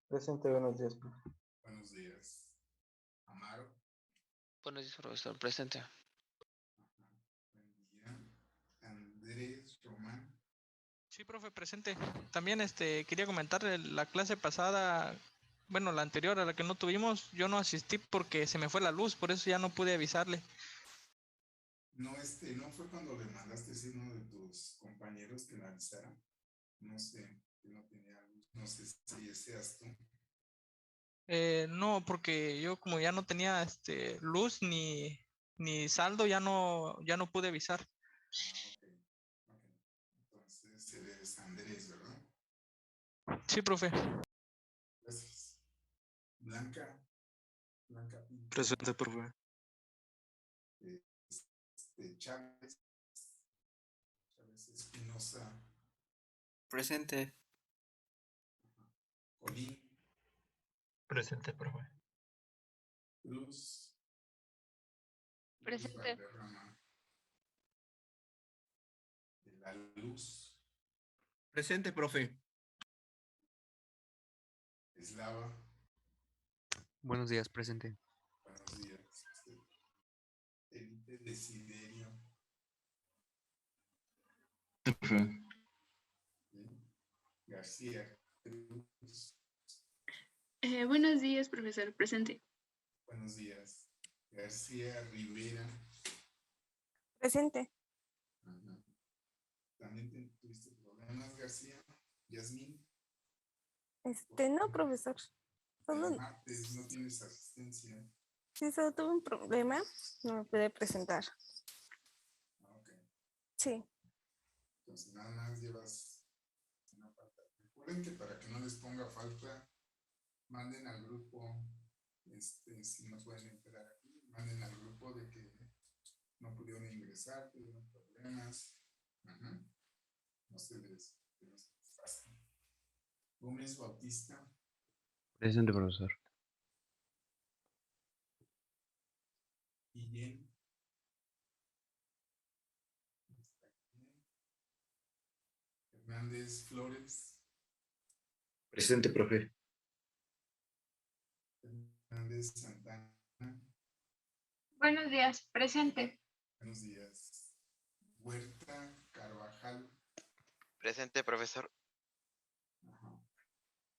Presente, buenos días, profe. Buenos días. Amaro. Buenos días, profesor. Presente. Buen día. Andrés Román. Sí, profe, presente. También quería comentar la clase pasada, bueno, la anterior a la que no tuvimos, yo no asistí porque se me fue la luz, por eso ya no pude avisarle. No, no fue cuando le mandaste a uno de tus compañeros que la avisara. No sé, que no tenía luz. No sé si seas tú. No, porque yo como ya no tenía luz ni saldo, ya no pude avisar. Ok. Entonces eres Andrés, ¿verdad? Sí, profe. Gracias. Blanca. Blanca Pinto. Presente, profe. Chávez. Chávez Espinosa. Presente. Colín. Presente, profe. Cruz. Presente. Valderrama. De la Luz. Presente, profe. Eslava. Buenos días, presente. Buenos días. Elite Desiderio. Profe. García Cruz. Buenos días, profesor. Presente. Buenos días. García Rivera. Presente. Ajá. ¿También tuviste problemas, García? Yasmín. No, profesor. El martes no tienes asistencia. Sí, solo tuve un problema. No me pude presentar. Ok. Sí. Entonces nada más llevas una falta. Recuerden que para que no les ponga falta, manden al grupo, si no pueden entrar aquí, manden al grupo de que no pudieron ingresar, tuvieron problemas. Ajá. No se les pasa. Gómez Bautista. Presente, profesor. Guillén. Hernández Flores. Presente, profe. Hernández Santana. Buenos días. Presente. Buenos días. Huerta Carvajal. Presente, profesor. Ajá.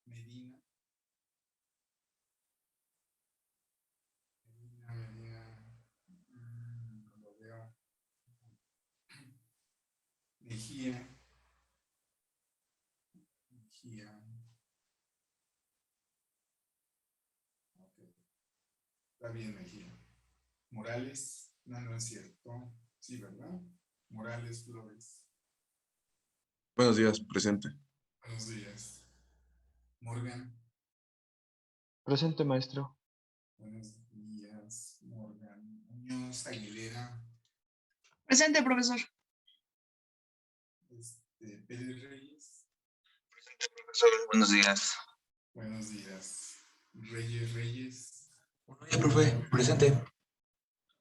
Medina. No lo veo. Mejía. Ok. Está bien, Mejía. Morales. No es cierto. Sí, ¿verdad? Morales Flores. Buenos días, presente. Buenos días. Morgan. Presente, maestro. Buenos días, Morgan. Muñoz Aguilera. Presente, profesor. Pérez Reyes. Buenos días. Buenos días. Reyes. Buenos días, profe. Presente.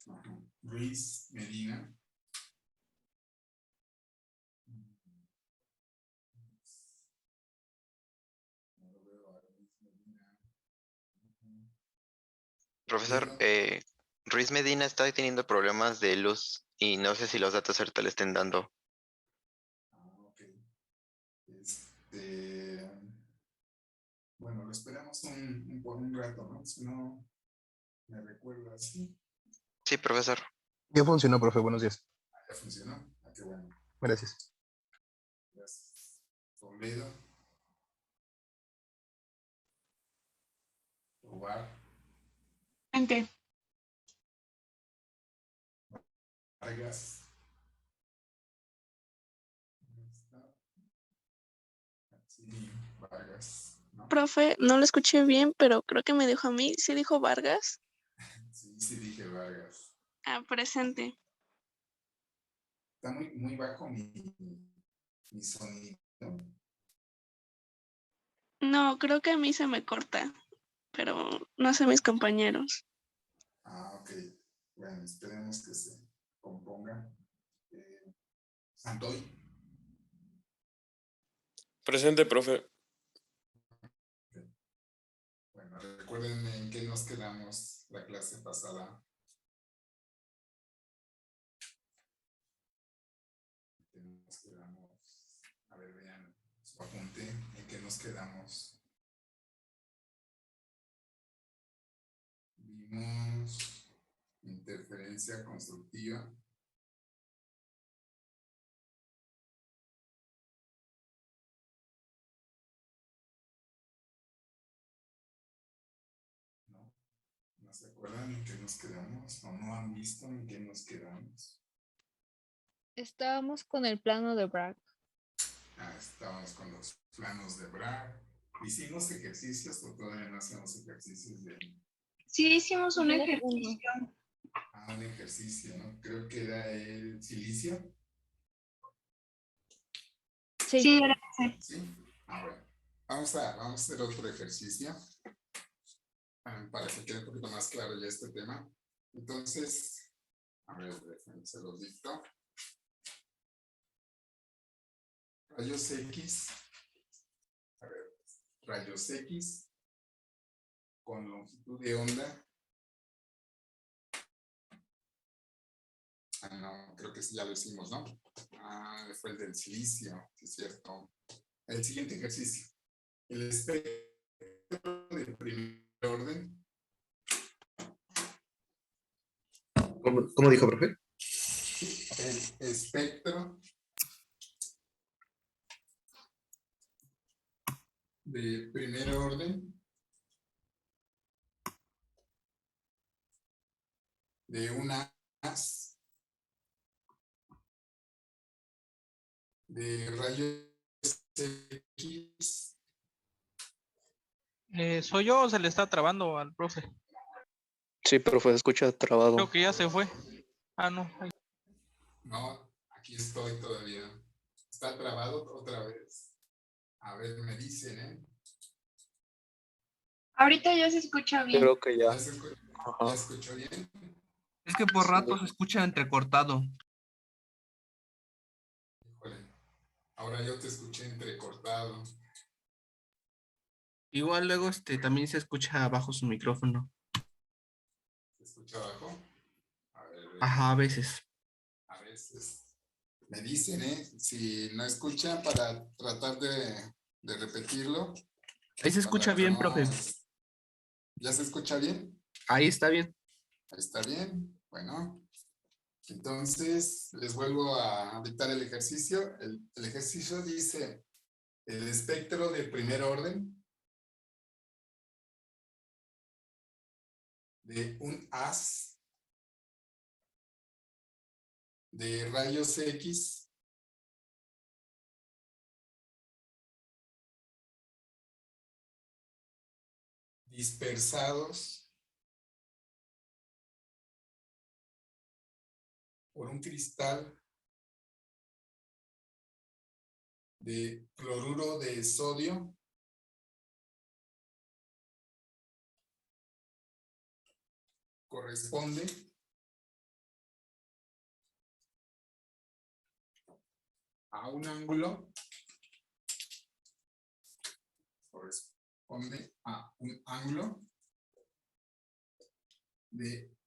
Ajá. Ruiz Medina. No lo veo a Ruiz Medina. Profesor, Ruiz Medina está teniendo problemas de luz y no sé si los datos ahorita le estén dando. Ok. Bueno, lo esperamos por un rato, ¿no? Si no, me recuerda así. Sí, profesor. Ya funcionó, profe. Buenos días. Ya funcionó. Qué bueno. Gracias. Gracias. Toledo. Tobar. Presente. Vargas. Sí, Vargas. ¿No? Profe, no lo escuché bien, pero creo que me dijo a mí. ¿Sí dijo Vargas? Sí dije Vargas. Ah, presente. Está muy bajo mi sonido. No, creo que a mí se me corta, pero no sé mis compañeros. Ok. Bueno, esperemos que se componga. Santoy. Presente, profe. recuerden en qué nos quedamos la clase pasada. Nos quedamos, a ver, vean su apunte, en qué nos quedamos. Vimos interferencia constructiva. ¿No se acuerdan en qué nos quedamos? ¿O no han visto en qué nos quedamos? Estábamos con el plano de Bragg. Estábamos con los planos de Bragg. ¿Hicimos ejercicios o todavía no hacemos ejercicios de...? Sí, hicimos un ejercicio. Un ejercicio, ¿no? Creo que era el silicio. Sí. Sí, era ese. Sí. Bueno. Vamos a hacer otro ejercicio para que quede un poquito más claro ya este tema. Entonces, a ver, se los dicto. Rayos X. A ver, rayos X con longitud de onda. No, creo que sí ya lo hicimos, ¿no? Fue el del silicio, sí es cierto. El siguiente ejercicio. El espectro de primer orden. ¿Cómo dijo, profe? El espectro de primer orden de un haz de rayos X. ¿Soy yo o se le está trabando al profe? Sí, profe, se escucha trabado. Creo que ya se fue. No. No, aquí estoy todavía. Está trabado otra vez. A ver, me dicen, ¿eh? Ahorita ya se escucha bien. Creo que ya. ¿Ya escuchó bien? Es que por rato se escucha entrecortado. Híjole. Ahora yo te escuché entrecortado. Igual luego también se escucha bajo su micrófono. ¿Se escucha abajo? A ver, Ajá, a veces. a veces. Me dicen, si no escuchan para tratar de repetirlo. Ahí se escucha bien, profe. ¿Ya se escucha bien? Ahí está bien. Ahí está bien. Bueno. Entonces, les vuelvo a dictar el ejercicio. El ejercicio dice, el espectro de primer orden de un haz de rayos X dispersados por un cristal de cloruro de sodio corresponde a un ángulo de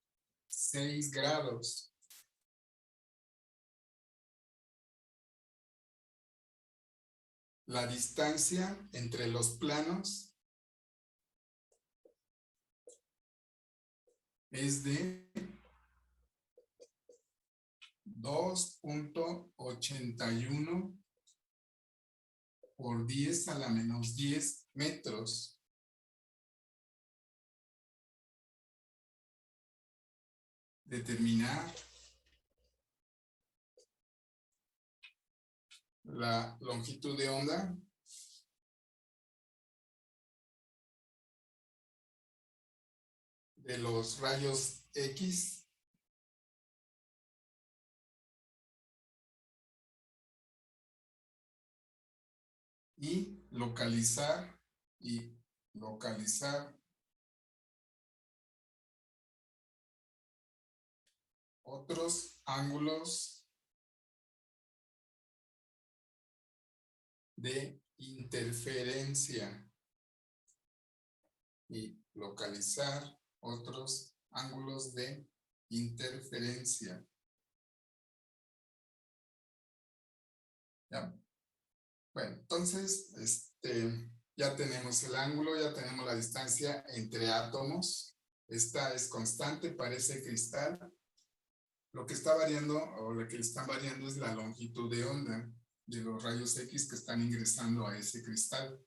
6 grados. La distancia entre los planos es de 2.81 por 10 a la menos 10 metros. Determinar la longitud de onda de los rayos X y localizar otros ángulos de interferencia y localizar otros ángulos de interferencia. ¿Ya? Bueno, entonces, ya tenemos el ángulo, ya tenemos la distancia entre átomos. Esta es constante para ese cristal. Lo que está variando, o lo que está variando es la longitud de onda de los rayos X que están ingresando a ese cristal.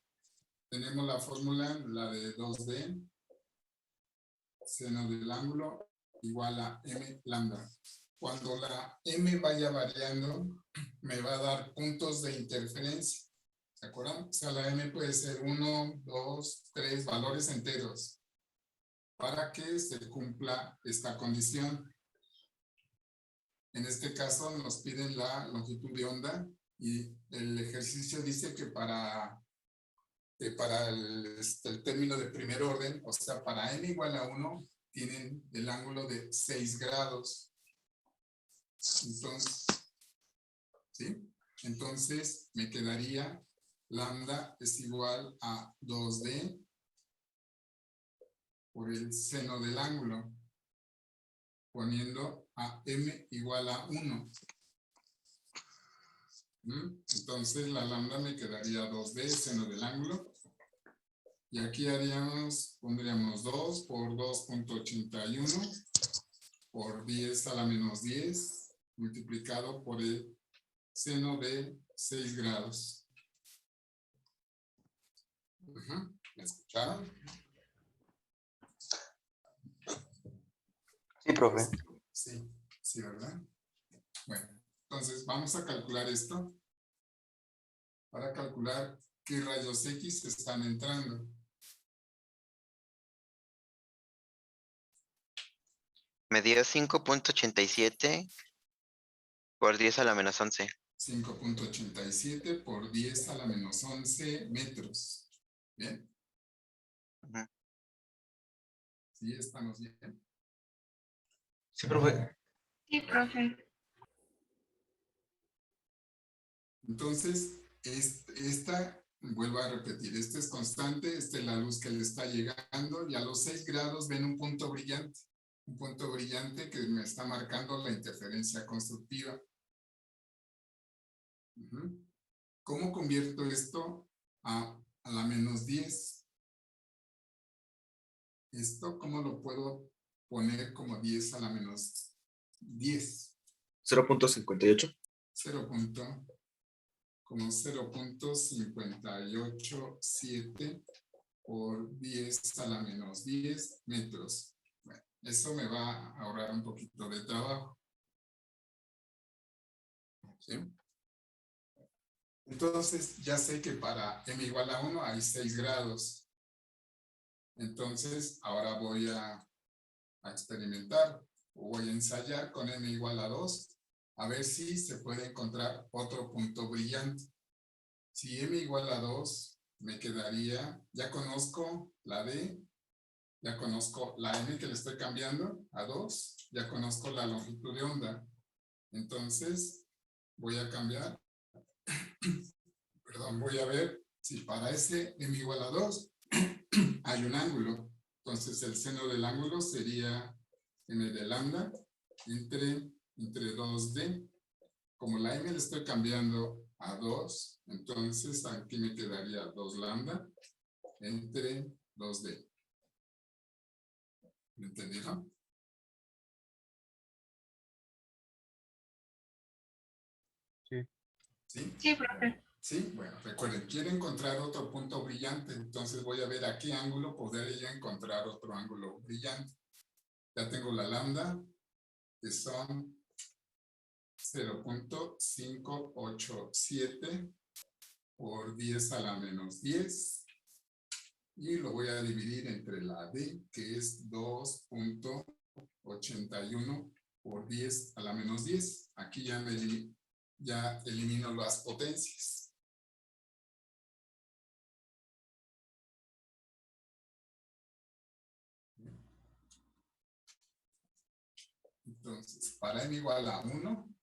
Tenemos la fórmula, la de 2D, seno del ángulo igual a m lambda. Cuando la m vaya variando, me va a dar puntos de interferencia. ¿Se acuerdan? O sea, la m puede ser 1, 2, 3 valores enteros para que se cumpla esta condición. En este caso nos piden la longitud de onda y el ejercicio dice que para el término de primer orden, o sea, para n igual a 1, tienen el ángulo de 6 grados. Entonces, ¿sí? Entonces me quedaría lambda es igual a 2D por el seno del ángulo, poniendo a m igual a 1. Entonces la lambda me quedaría 2D, seno del ángulo. Y aquí pondríamos 2 por 2.81 por 10 a la menos 10 multiplicado por el seno de 6 grados. ¿Me escucharon? Sí, profe. Sí, sí, ¿verdad? Bueno, entonces vamos a calcular esto para calcular qué rayos X están entrando. Me dio 5.87 por 10 a la menos 11. 5.87 por 10 a la menos 11 metros. ¿Bien? ¿Sí estamos bien? Sí, profe. Sí, profe. Entonces, esta, vuelvo a repetir, esta es constante, esta es la luz que le está llegando y a los 6 grados ven un punto brillante. Un punto brillante que me está marcando la interferencia constructiva. ¿Cómo convierto esto a la menos 10? Esto, ¿cómo lo puedo poner como 10 a la menos 10? 0.58. Como 0.587 por 10 a la menos 10 metros. Bueno, eso me va a ahorrar un poquito de trabajo. ¿Sí? Entonces, ya sé que para m igual a 1 hay 6 grados. Entonces, ahora voy a experimentar o voy a ensayar con m igual a 2 a ver si se puede encontrar otro punto brillante. Si m igual a 2, me quedaría, ya conozco la D, ya conozco la m que le estoy cambiando a 2, ya conozco la longitud de onda. Entonces, voy a cambiar, perdón, voy a ver si para ese m igual a 2 hay un ángulo. Entonces, el seno del ángulo sería m de lambda entre 2D. Como la m le estoy cambiando a 2, entonces aquí me quedaría 2 lambda entre 2D. ¿Me entendieron? Sí. ¿Sí? Sí, profe. Sí, bueno, recuerden, quiero encontrar otro punto brillante, entonces voy a ver a qué ángulo podría encontrar otro ángulo brillante. Ya tengo la lambda, que son 0.587 por 10 a la menos 10. Y lo voy a dividir entre la D, que es 2.81 por 10 a la menos 10. Aquí ya elimino las potencias. Entonces, para m igual a 1,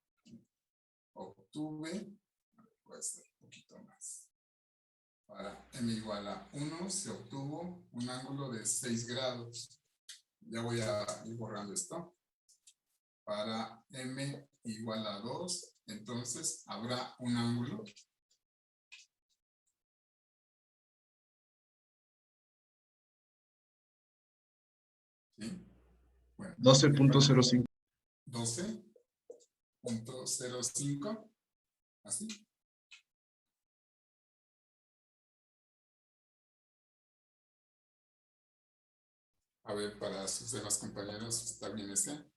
obtuve, puede ser un poquito más, para m igual a 1, se obtuvo un ángulo de 6 grados. Ya voy a ir borrando esto. Para m igual a 2, entonces habrá un ángulo ¿sí? Bueno, 12.05. 12.05, así. A ver, para sus demás compañeros, ¿está bien ese?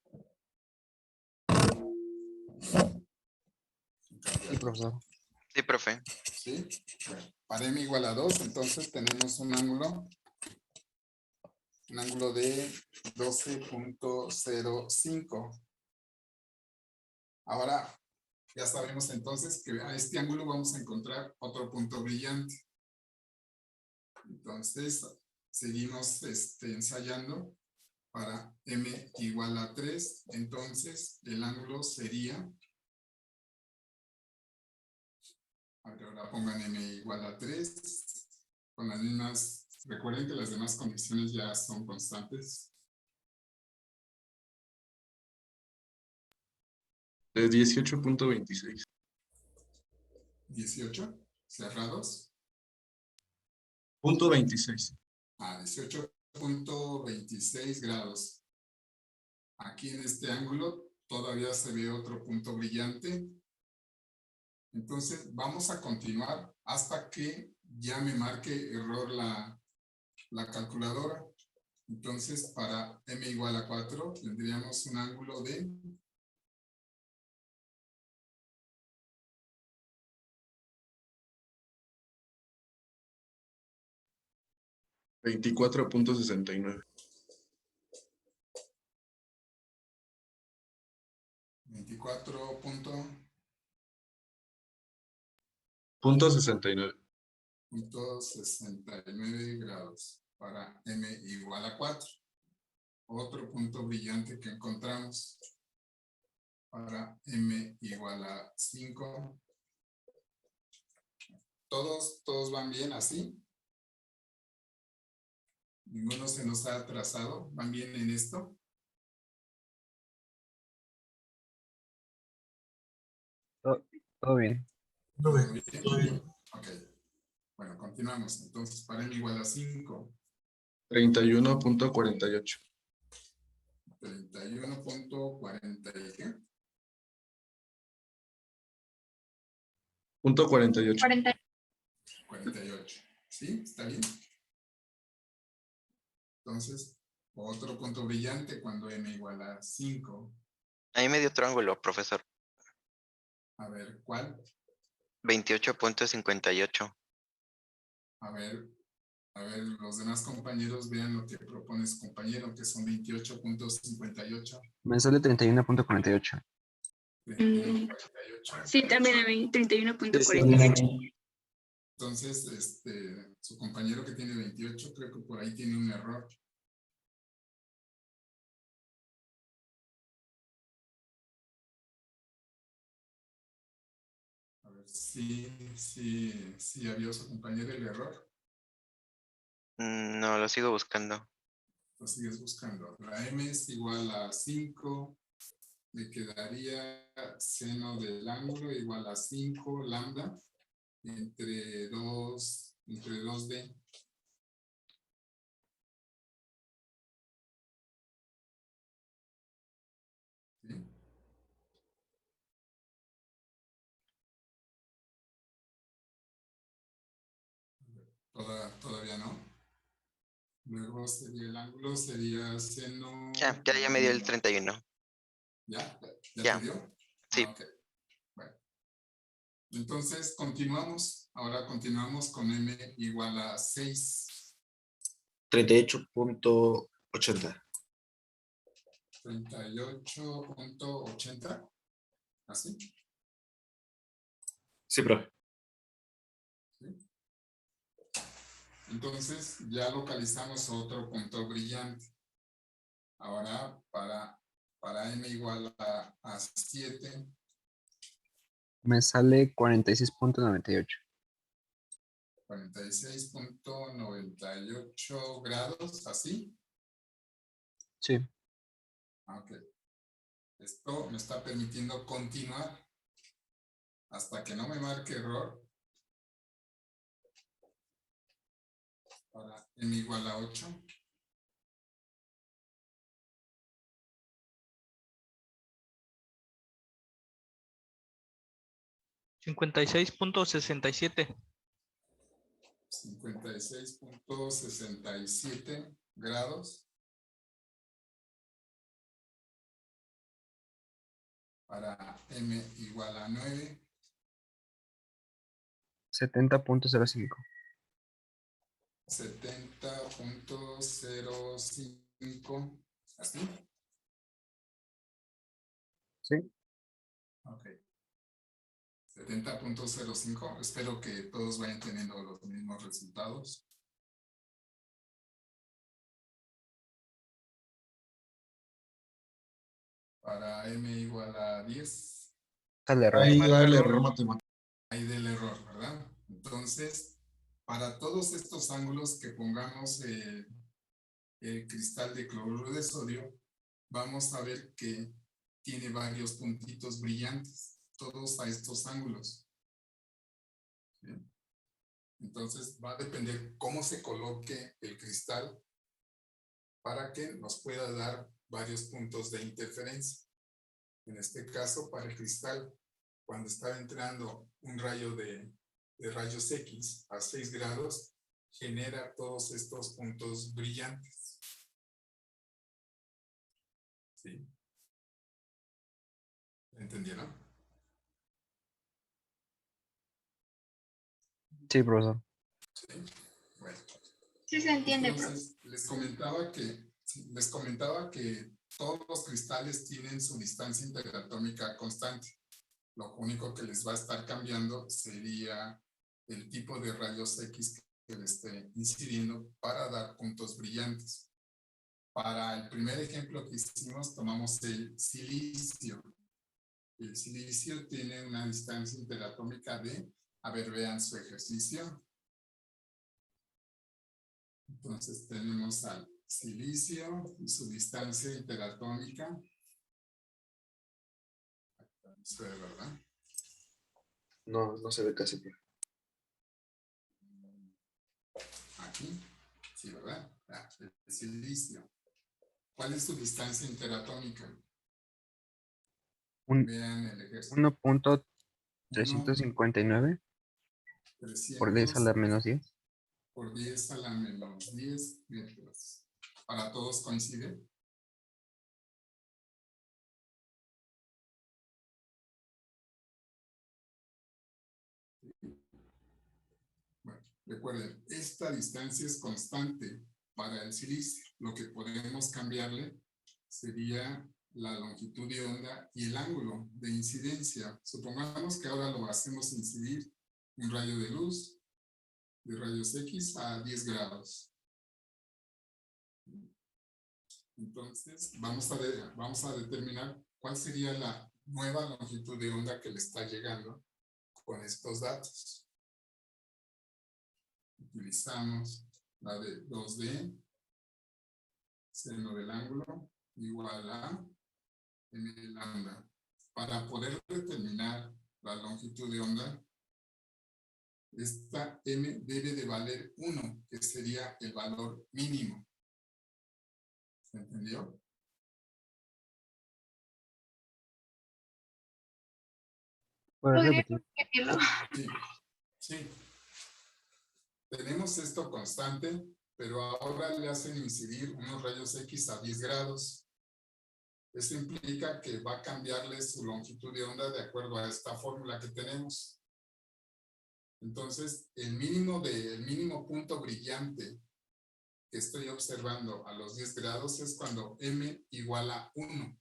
Sí, profesor. Sí, profe. ¿Sí? Bueno, para m igual a 2, entonces tenemos un ángulo de 12.05. Ahora, ya sabemos entonces que a este ángulo vamos a encontrar otro punto brillante. Entonces, seguimos ensayando para m igual a 3. Entonces, el ángulo sería, a ver, ahora pongan m igual a 3, con las mismas, recuerden que las demás condiciones ya son constantes. De 18.26. 18, cerrados. Punto 26. A 18.26 grados. Aquí en este ángulo todavía se ve otro punto brillante. Entonces vamos a continuar hasta que ya me marque error la calculadora. Entonces para m igual a 4 tendríamos un ángulo de 24.69. 24.69 .69. grados para m igual a 4. Otro punto brillante que encontramos para m igual a 5. Todos van bien así. Ninguno se nos ha atrasado. ¿Van bien en esto? Todo bien. ¿Todo bien? Ok. Bueno, continuamos. Entonces, para m igual a 5. 31.48. 31.40. Punto 48. 48. ¿Sí? ¿Está bien? Entonces, otro punto brillante cuando m igual a 5. Ahí me dio otro ángulo, profesor. A ver, ¿cuál? 28.58. A ver, los demás compañeros vean lo que propone su compañero, que son 28.58. Me sale 31.48. 31.48. Sí, también a mí, 31.48. Entonces, su compañero que tiene 28, creo que por ahí tiene un error. A ver, sí, vio su compañero el error. No, lo sigo buscando. Lo sigues buscando. La m es igual a 5. Me quedaría seno del ángulo igual a 5 lambda entre 2d. ¿Sí? Todavía no. Luego sería el ángulo, sería seno. Ya me dio el 31. ¿Ya? ¿Ya Ya. te dio? Sí. Ok. Bueno. Entonces, continuamos. Ahora continuamos con m igual a 6. 38.80. 38.80. ¿Así? Sí, profe. ¿Sí? Entonces, ya localizamos otro punto brillante. Ahora, para m igual a 7. Me sale 46.98. 46.98 grados, ¿así? Sí. Ok. Esto me está permitiendo continuar hasta que no me marque error. Para n igual a 8. $56.67. 56.67 grados. Para m igual a 9. 70.05. 70.05. ¿Así? Sí. Ok. 70.05. Espero que todos vayan teniendo los mismos resultados. Para m igual a 10. Sale error. Ahí va el error matemático. Ahí del error, ¿verdad? Entonces, para todos estos ángulos que pongamos el cristal de cloruro de sodio, vamos a ver que tiene varios puntitos brillantes, todos a estos ángulos. ¿Bien? Entonces, va a depender cómo se coloque el cristal para que nos pueda dar varios puntos de interferencia. En este caso, para el cristal, cuando está entrando un rayo de rayos X a 6 grados, genera todos estos puntos brillantes. ¿Sí? ¿Entendieron? Sí, profesor. Sí. Bueno. Sí se entiende, profe. Entonces, les comentaba que todos los cristales tienen su distancia interatómica constante. Lo único que les va a estar cambiando sería el tipo de rayos X que le esté incidiendo para dar puntos brillantes. Para el primer ejemplo que hicimos, tomamos el silicio. El silicio tiene una distancia interatómica de, a ver, vean su ejercicio. Entonces tenemos al silicio y su distancia interatómica. Se ve, ¿verdad? No, no se ve casi. Aquí, sí, ¿verdad? El silicio. ¿Cuál es su distancia interatómica? Vean el ejercicio. 1.359 por 10 a la menos 10. Por 10 a la menos 10 metros. ¿Para todos coincide? Bueno, recuerden, esta distancia es constante para el silicio. Lo que podemos cambiarle sería la longitud de onda y el ángulo de incidencia. Supongamos que ahora lo hacemos incidir un rayo de luz de rayos X a 10 grados. Entonces, vamos a determinar cuál sería la nueva longitud de onda que le está llegando con estos datos. Utilizamos la de 2D, seno del ángulo, igual a m lambda. Para poder determinar la longitud de onda, esta m debe de valer 1, que sería el valor mínimo. ¿Se entendió? ¿Puedes ¿Podría repetir? repetirlo? Sí, sí. Tenemos esto constante, pero ahora le hacen incidir unos rayos X a 10 grados. Eso implica que va a cambiarle su longitud de onda de acuerdo a esta fórmula que tenemos. Entonces, el mínimo punto brillante que estoy observando a los 10 grados es cuando m igual a 1.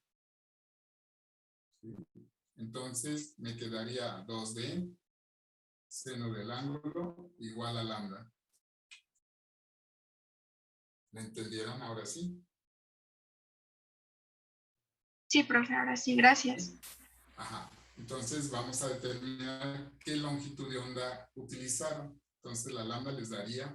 ¿Sí? Entonces, me quedaría 2D, seno del ángulo, igual a lambda. ¿Me entendieron ahora sí? Sí, profe, ahora sí, gracias. Ajá. Entonces, vamos a determinar qué longitud de onda utilizaron. Entonces la lambda les daría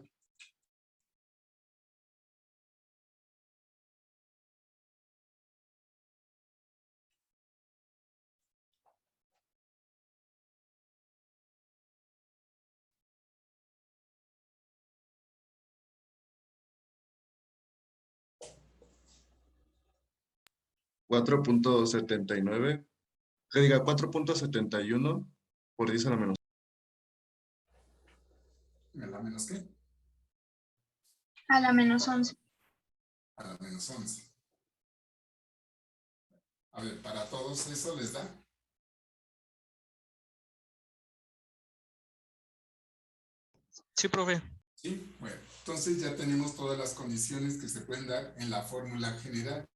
4.79. Que diga 4.71 por 10 a la menos. ¿a la menos qué? A la menos 11. A la menos 11. A ver, para todos eso les da. Sí, profe. Sí, bueno, entonces ya tenemos todas las condiciones que se pueden dar en la fórmula general.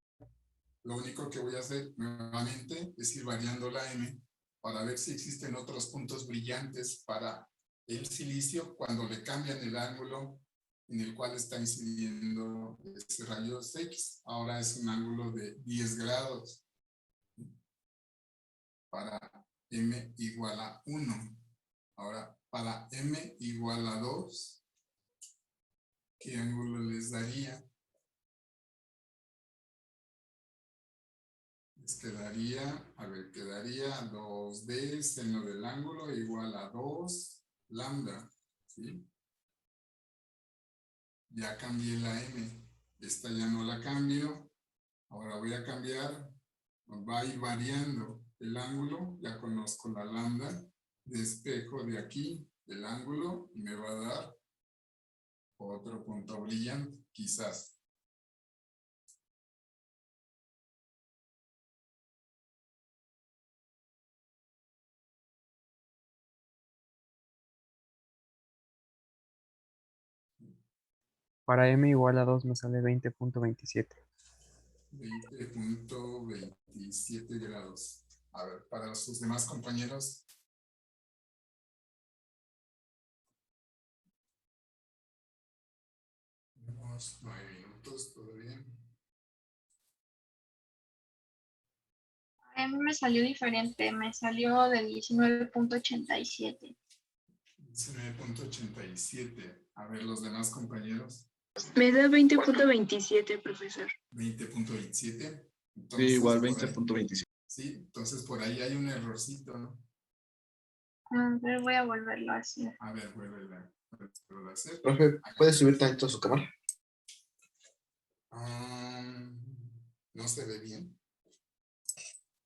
Lo único que voy a hacer nuevamente es ir variando la M para ver si existen otros puntos brillantes para el silicio cuando le cambian el ángulo en el cual está incidiendo ese rayo X. Ahora es un ángulo de 10 grados para M igual a 1. Ahora, para M igual a 2, ¿qué ángulo les daría? Les quedaría, a ver, quedaría 2D seno del ángulo igual a 2 lambda, ¿sí? Ya cambié la M, esta ya no la cambio, ahora voy a cambiar, va a ir variando el ángulo, ya conozco la lambda, despejo de aquí el ángulo y me va a dar otro punto brillante, quizás. Para m igual a 2 me sale 20.27. 20.27 grados. A ver, para sus demás compañeros. Tenemos 9 minutos todavía. A mí me salió diferente, me salió de 19.87. 19.87. A ver, los demás compañeros. Me da 20.27, profesor. 20.27. Sí, igual 20.27. Sí, entonces por ahí hay un errorcito, ¿no? A ver, voy a volverlo a hacer. A ver, vuelve a hacer. Profe, ¿puedes subir tanto su cámara? No se ve bien.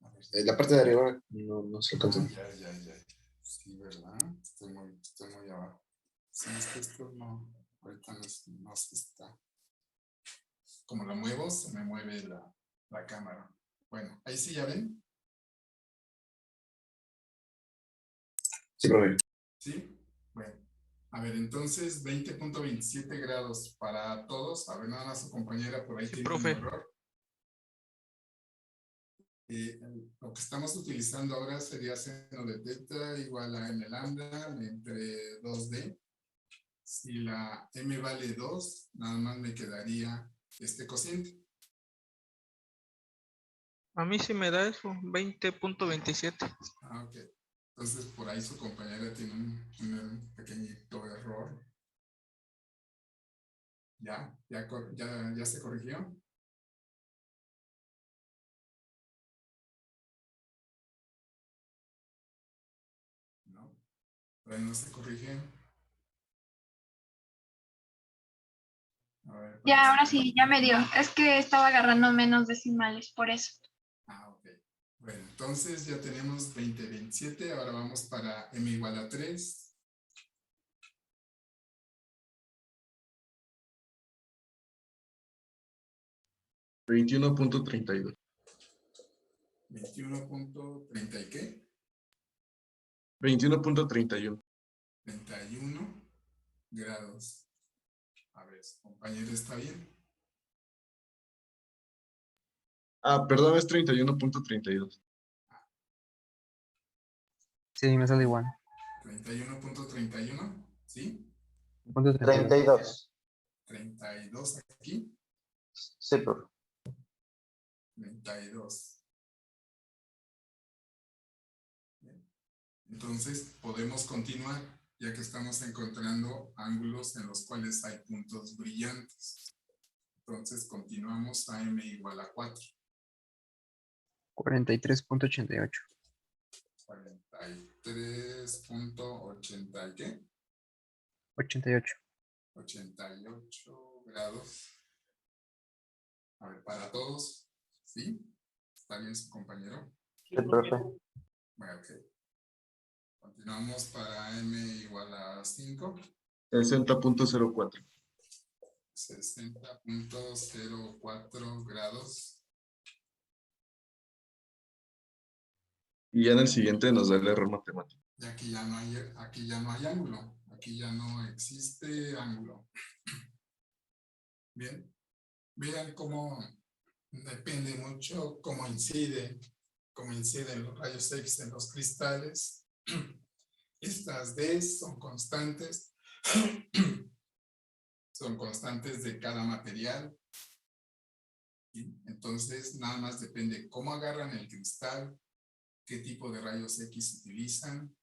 A ver, La parte de arriba no se alcanza. ya. Sí, ¿verdad? Estoy muy abajo. Sí, es que esto no, ahorita no se está. Como la muevo, se me mueve la cámara. Bueno, ahí sí ya ven. Sí, profe. ¿Sí? Bueno. A ver, entonces 20.27 grados para todos. A ver, nada más su compañera por ahí Sí, tiene profe. un error. Lo que estamos utilizando ahora sería seno de teta igual a m lambda entre 2D. Si la m vale 2, nada más me quedaría este cociente. A mí sí me da eso, 20.27. Ah, ok. Entonces por ahí su compañera tiene un pequeñito error. ¿Ya se corrigió? No, todavía no se corrige. A ver, Ya, ahora sí, ya me dio. Es que estaba agarrando menos decimales, por eso. Ah, ok. Bueno, entonces ya tenemos 20.27. Ahora vamos para m igual a 3. $21.32. 21.30 y qué? 21.31. 31 grados. A ver, compañero, ¿está bien? Perdón, es 31.32. Sí, me sale igual. 31.31, ¿sí? 32. 32 aquí. Sí, profe. 32. Bien. Entonces, podemos continuar. ya que estamos encontrando ángulos en los cuales hay puntos brillantes. Entonces continuamos a m igual a 4. 43.88. 43.80 ¿qué? 88. 88 grados. A ver, para todos, ¿sí? ¿Está bien su compañero? Sí, profe. Bueno, ok. Continuamos para m igual a 5. 60.04. 60.04 grados. Y ya en el siguiente nos da el error matemático. Y aquí ya no hay ángulo. Aquí ya no existe ángulo. Bien. Vean cómo depende mucho cómo inciden los rayos X en los cristales. Estas D son constantes. Son constantes de cada material. Entonces, nada más depende cómo agarran el cristal, qué tipo de rayos X utilizan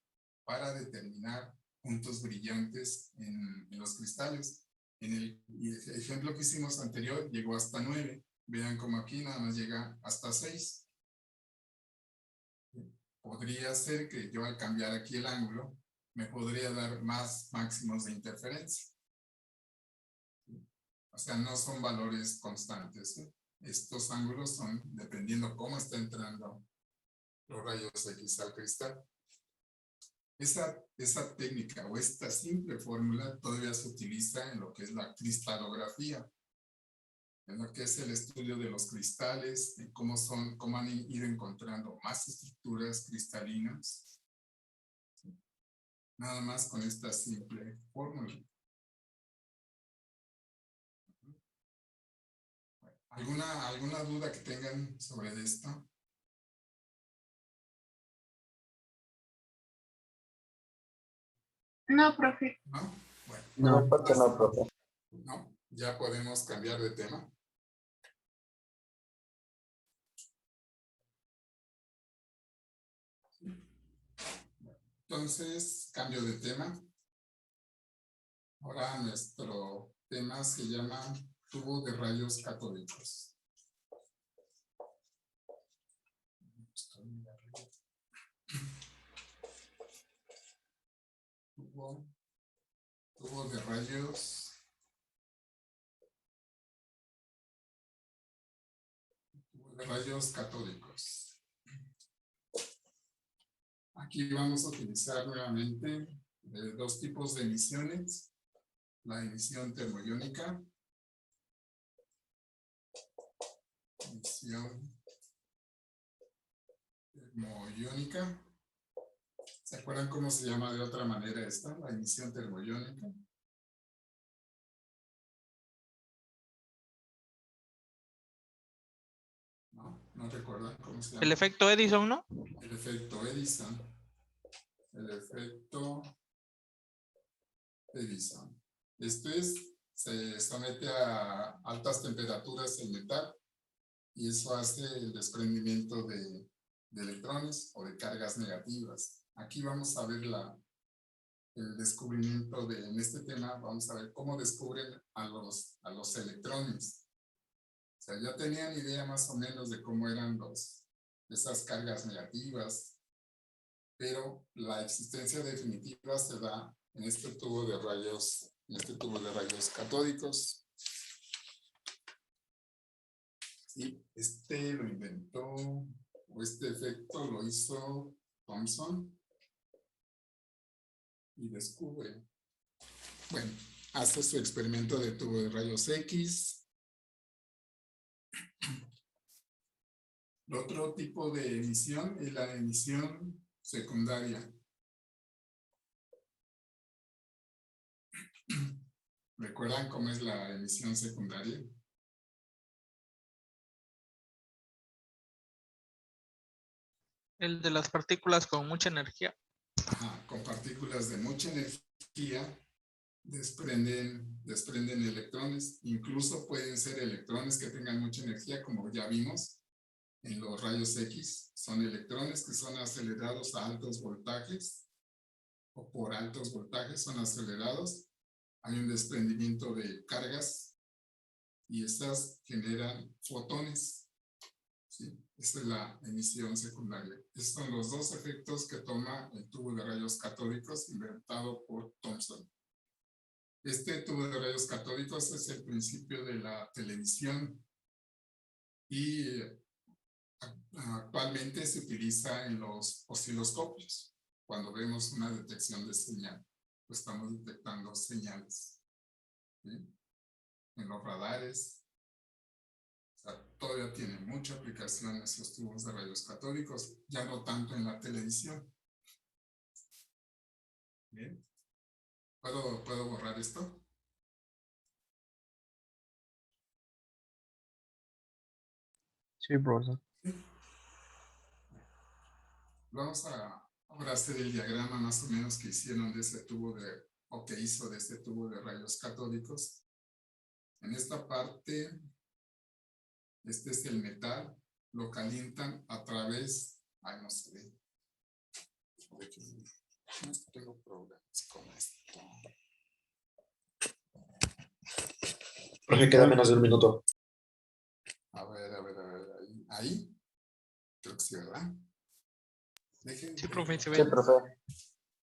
para determinar puntos brillantes en los cristales. En el ejemplo que hicimos anterior llegó hasta 9. Vean como aquí nada más llega hasta 6. Podría ser que yo al cambiar aquí el ángulo me podría dar más máximos de interferencia. O sea, no son valores constantes, ¿eh? Estos ángulos son dependiendo cómo está entrando los rayos X al cristal. Esa técnica o esta simple fórmula todavía se utiliza en lo que es la cristalografía, en lo que es el estudio de los cristales, en cómo han ido encontrando más estructuras cristalinas, nada más con esta simple fórmula. ¿Alguna duda que tengan sobre esto? No, profe. ¿No? Bueno. No. No, profe. ¿No? Ya podemos cambiar de tema. Entonces, cambio de tema. Ahora nuestro tema se llama tubo de rayos catódicos. Tubo de rayos. Tubo de rayos catódicos. Aquí vamos a utilizar nuevamente dos tipos de emisiones. La emisión termoiónica. Emisión termoiónica. ¿Se acuerdan cómo se llama de otra manera esta? La emisión termoiónica. No recuerdan cómo se llama. El efecto Edison, ¿no? El efecto Edison. El efecto Edison. Esto es, se somete a altas temperaturas el metal y eso hace el desprendimiento de electrones o de cargas negativas. Aquí vamos a ver el descubrimiento en este tema, vamos a ver cómo descubren a los electrones. O sea, ya tenían idea más o menos de cómo eran esas cargas negativas, pero la existencia definitiva se da en este tubo de rayos, catódicos. Sí, lo inventó, o este efecto lo hizo Thomson y descubre. Bueno, hace su experimento de tubo de rayos X. El otro tipo de emisión es la emisión secundaria. ¿Recuerdan cómo es la emisión secundaria? El de las partículas con mucha energía. Ajá, con partículas de mucha energía desprenden electrones. Incluso pueden ser electrones que tengan mucha energía, como ya vimos en los rayos X. Son electrones que son acelerados a altos voltajes o por altos voltajes son acelerados, hay un desprendimiento de cargas y estas generan fotones. ¿Sí? Esta es la emisión secundaria. Estos son los dos efectos que toma el tubo de rayos catódicos inventado por Thomson. Este tubo de rayos catódicos es el principio de la televisión y actualmente se utiliza en los osciloscopios. Cuando vemos una detección de señal, pues estamos detectando señales. ¿Sí? En los radares. O sea, todavía tiene mucha aplicación esos tubos de rayos catódicos, ya no tanto en la televisión. Bien. ¿Puedo borrar esto? Sí, profesor. Vamos a ahora hacer el diagrama más o menos que hicieron de ese tubo o que hizo de este tubo de rayos catódicos. En esta parte, este es el metal, lo calientan a través, ay, no se ve. Tengo problemas con esto. Profe, queda menos de un minuto. A ver, ahí. Creo que sí, ¿verdad? Sí, profe, se Sí, ve. profe.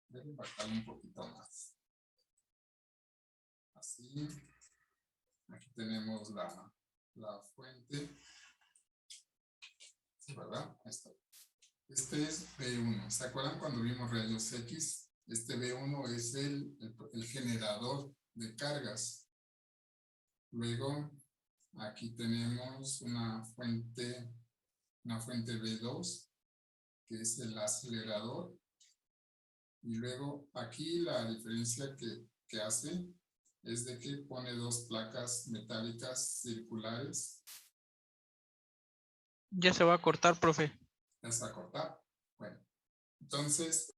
Dejen bajar un poquito más. Así. Aquí tenemos la fuente. Sí, ¿verdad? Ahí está. Este es B1. ¿Se acuerdan cuando vimos rayos X? Este B1 es el generador de cargas. Luego, aquí tenemos una fuente B2, que es el acelerador. Y luego, aquí la diferencia que hace es de que pone dos placas metálicas circulares. Ya se va a cortar, profe. Ya se va a cortar. Bueno, entonces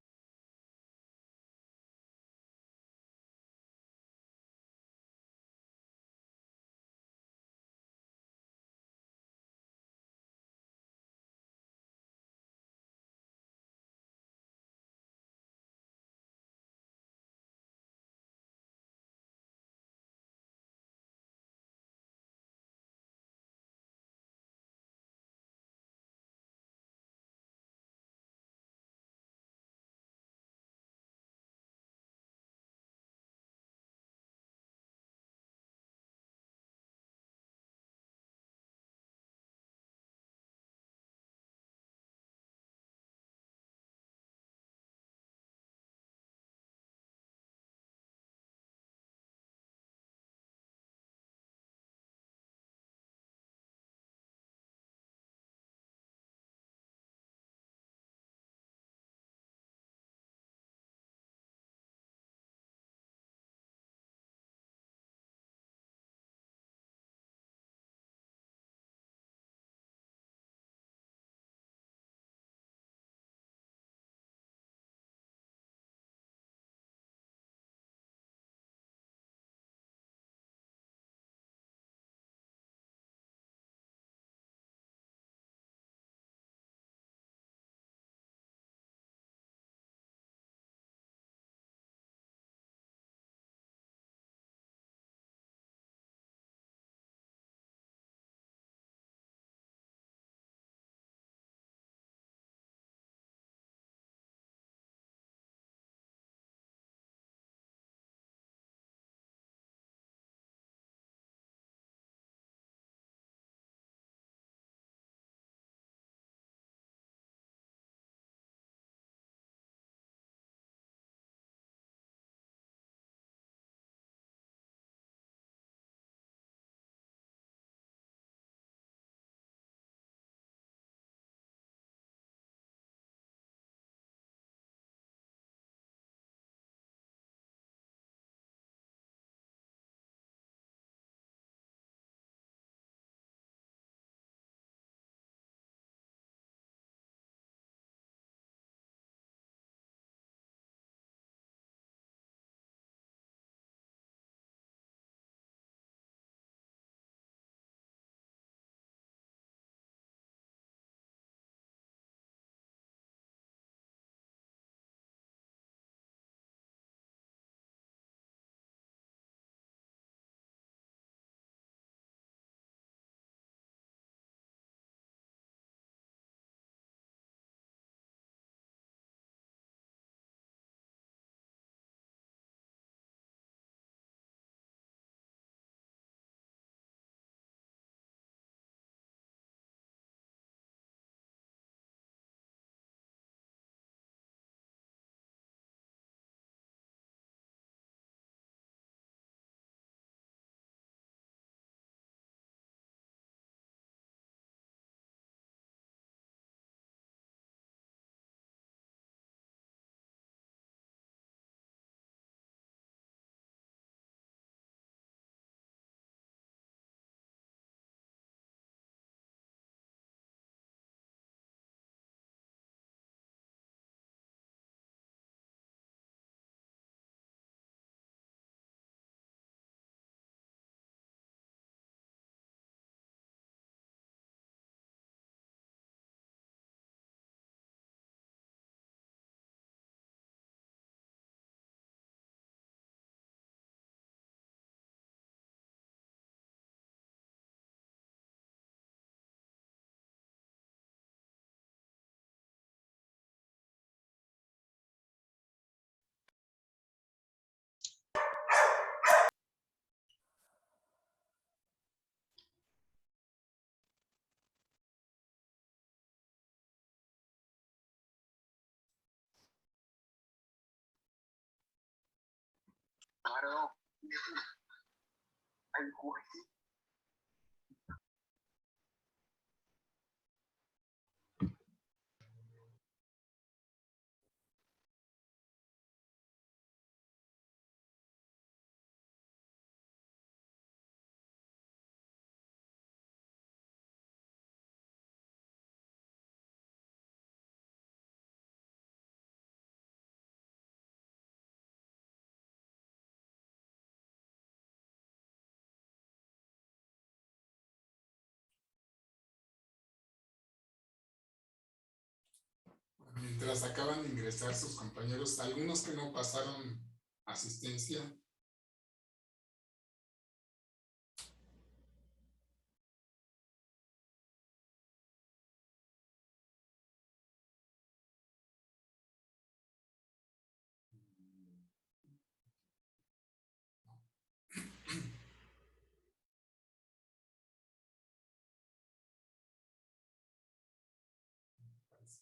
Mientras acaban de ingresar sus compañeros, algunos que no pasaron asistencia.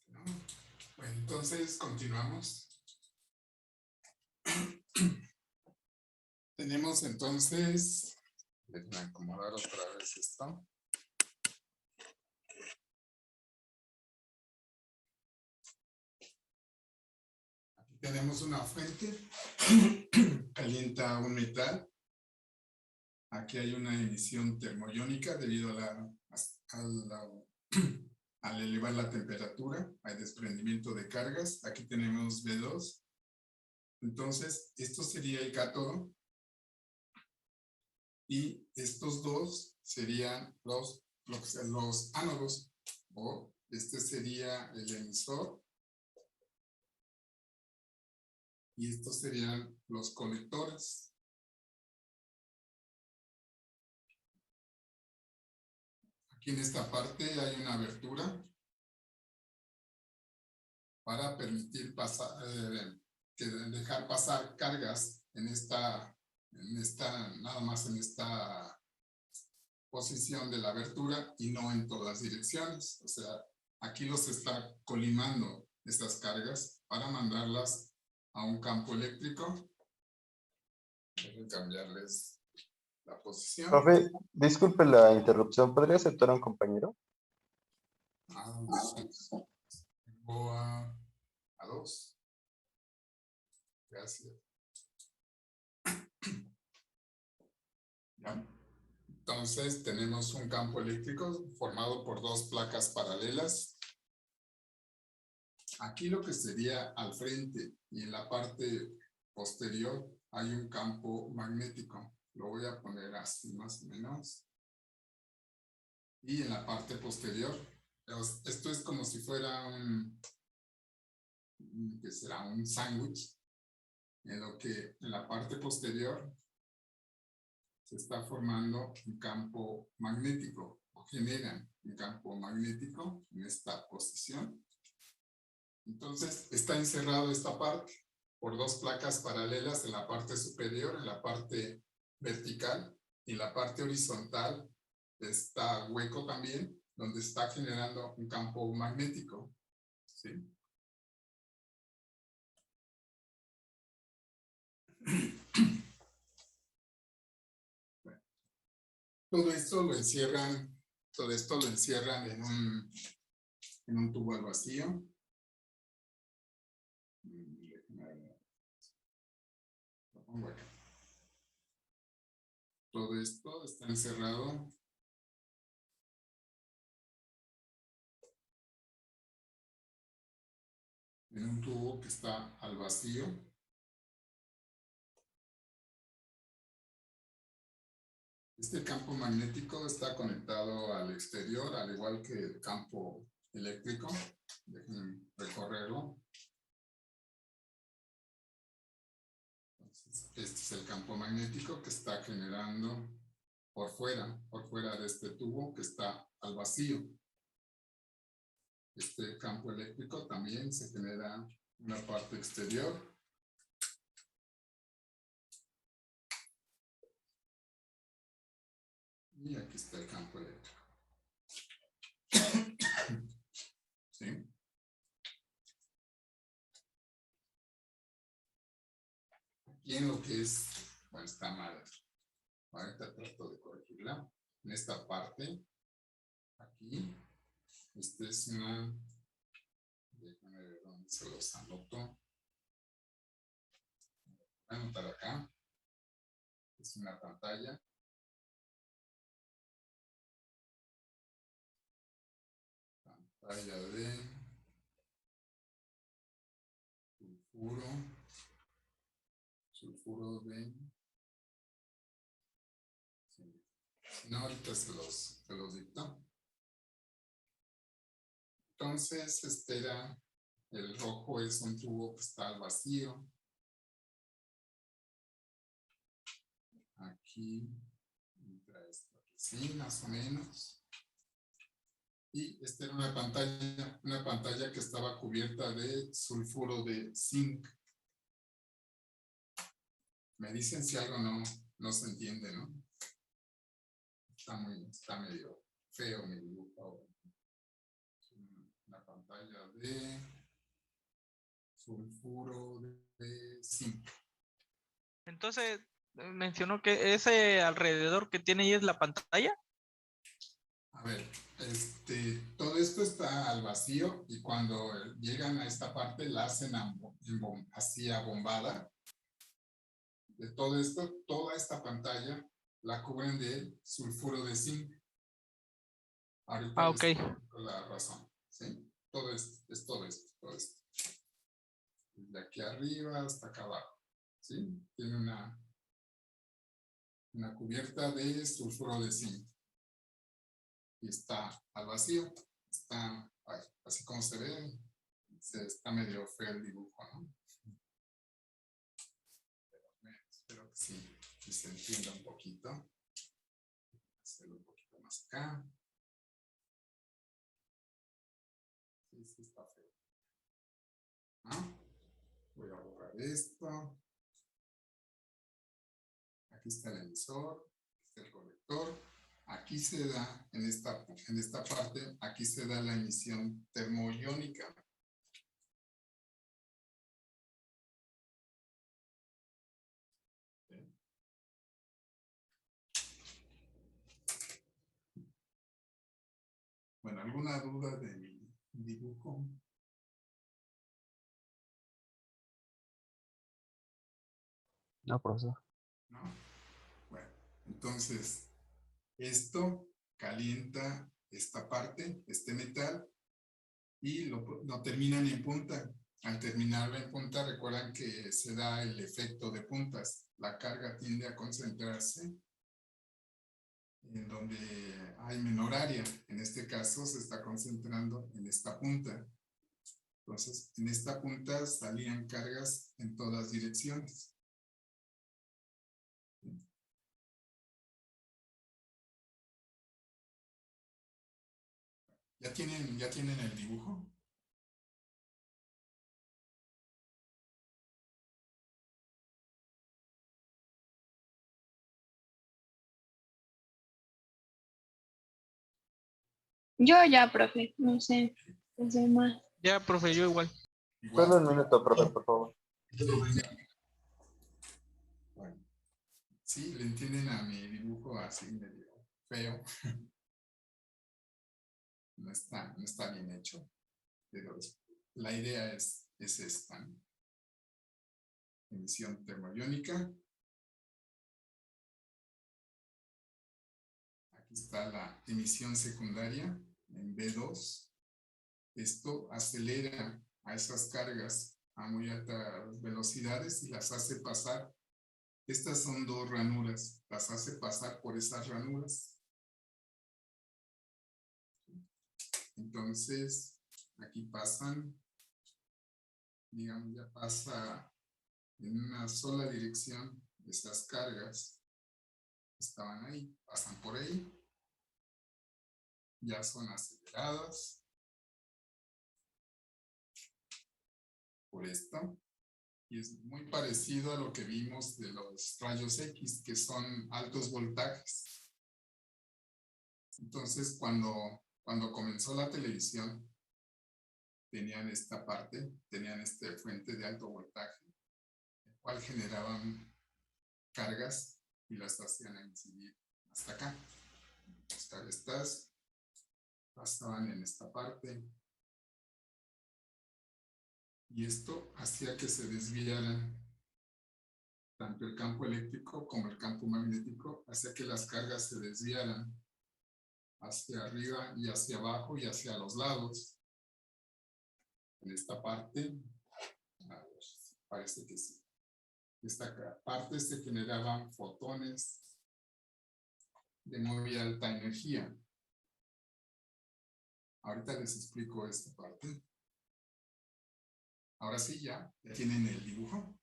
¿No? Bueno, entonces continuamos. Tenemos entonces, déjenme acomodar otra vez esto. Aquí tenemos una fuente, calienta un metal. Aquí hay una emisión termoiónica debido al elevar la temperatura, hay desprendimiento de cargas. Aquí tenemos B2. Entonces, esto sería el cátodo. Y estos dos serían los ánodos. O este sería el emisor. Y estos serían los colectores. Aquí en esta parte hay una abertura para permitir dejar pasar cargas nada más en esta posición de la abertura y no en todas direcciones. O sea, aquí los está colimando estas cargas para mandarlas a un campo eléctrico. Voy a cambiarles la posición. Profe, disculpe la interrupción, ¿podría aceptar a un compañero? Tengo a dos. Gracias. ¿Ya? Entonces tenemos un campo eléctrico formado por dos placas paralelas. Aquí lo que sería al frente y en la parte posterior hay un campo magnético. Lo voy a poner así más o menos. Y en la parte posterior, esto es como si fuera ¿qué será? Un sándwich. En lo que en la parte posterior se está formando un campo magnético, o generan un campo magnético en esta posición. Entonces está encerrado esta parte por dos placas paralelas en la parte superior, en la parte vertical, y en la parte horizontal está hueco también, donde está generando un campo magnético. ¿Sí? Todo esto lo encierran en un tubo al vacío. Lo pongo acá. Todo esto está encerrado en un tubo que está al vacío. Este campo magnético está conectado al exterior, al igual que el campo eléctrico. Déjenme recorrerlo. Entonces, este es el campo magnético que está generando por fuera de este tubo que está al vacío. Este campo eléctrico también se genera en la parte exterior. Y aquí está el campo eléctrico. ¿Sí? Aquí en lo que es Bueno, está mal. Ahorita trato de corregirla. En esta parte, aquí, este es una, déjame ver dónde se los anoto. Voy a anotar acá. Es una pantalla. Pantalla de sulfuro de, sí. No, ahorita se los dicto. Entonces, el rojo es un tubo que está al vacío. Aquí entra esto, sí, más o menos. Y esta era una pantalla que estaba cubierta de sulfuro de zinc. Me dicen si algo no se entiende, ¿no? Está medio feo mi dibujo. Una pantalla de sulfuro de zinc. Entonces, mencionó que ese alrededor que tiene ahí es la pantalla. A ver, todo esto está al vacío y cuando llegan a esta parte la hacen así abombada. De todo esto, toda esta pantalla la cubren de sulfuro de zinc. Ahorita Ok. les explico la razón, ¿sí? Todo esto, es todo esto. De aquí arriba hasta acá abajo, ¿sí? Tiene una cubierta de sulfuro de zinc. Y está al vacío, está así como se ve, está medio feo el dibujo, ¿no? Pero espero que sí, que se entienda un poquito. Hacerlo un poquito más acá. Sí, está feo. ¿Ah? Voy a borrar esto. Aquí está el emisor, aquí está el colector. Aquí se da, en esta parte, aquí se da la emisión termoiónica. Bueno, ¿alguna duda de mi dibujo? No, profesor. ¿No? Bueno, entonces, esto calienta esta parte, este metal, y lo terminan en punta. Al terminarlo en punta, recuerdan que se da el efecto de puntas. La carga tiende a concentrarse en donde hay menor área. En este caso se está concentrando en esta punta. Entonces, en esta punta salían cargas en todas direcciones. ¿Ya tienen el dibujo? Yo ya, profe, no sé, los demás. Ya, profe, yo igual. Solo un minuto, profe, por favor. Bueno, sí, le entienden a mi dibujo así medio feo. No está bien hecho, pero la idea es esta, ¿no? Emisión termoiónica. Aquí está la emisión secundaria en B2. Esto acelera a esas cargas a muy altas velocidades y las hace pasar. Estas son dos ranuras, las hace pasar por esas ranuras. Entonces, aquí pasan, digamos, ya pasa en una sola dirección esas cargas. Estaban ahí, pasan por ahí. Ya son aceleradas por esto. Y es muy parecido a lo que vimos de los rayos X, que son altos voltajes. Entonces, cuando comenzó la televisión, tenían esta parte, tenían esta fuente de alto voltaje, el cual generaban cargas y las hacían incidir hasta acá. Estas pasaban en esta parte. Y esto hacía que se desviaran tanto el campo eléctrico como el campo magnético, hacía que las cargas se desviaran hacia arriba y hacia abajo y hacia los lados. En esta parte, a ver, parece que sí. Esta parte se generaban fotones de muy alta energía. Ahorita les explico esta parte. Ahora sí, ya tienen el dibujo.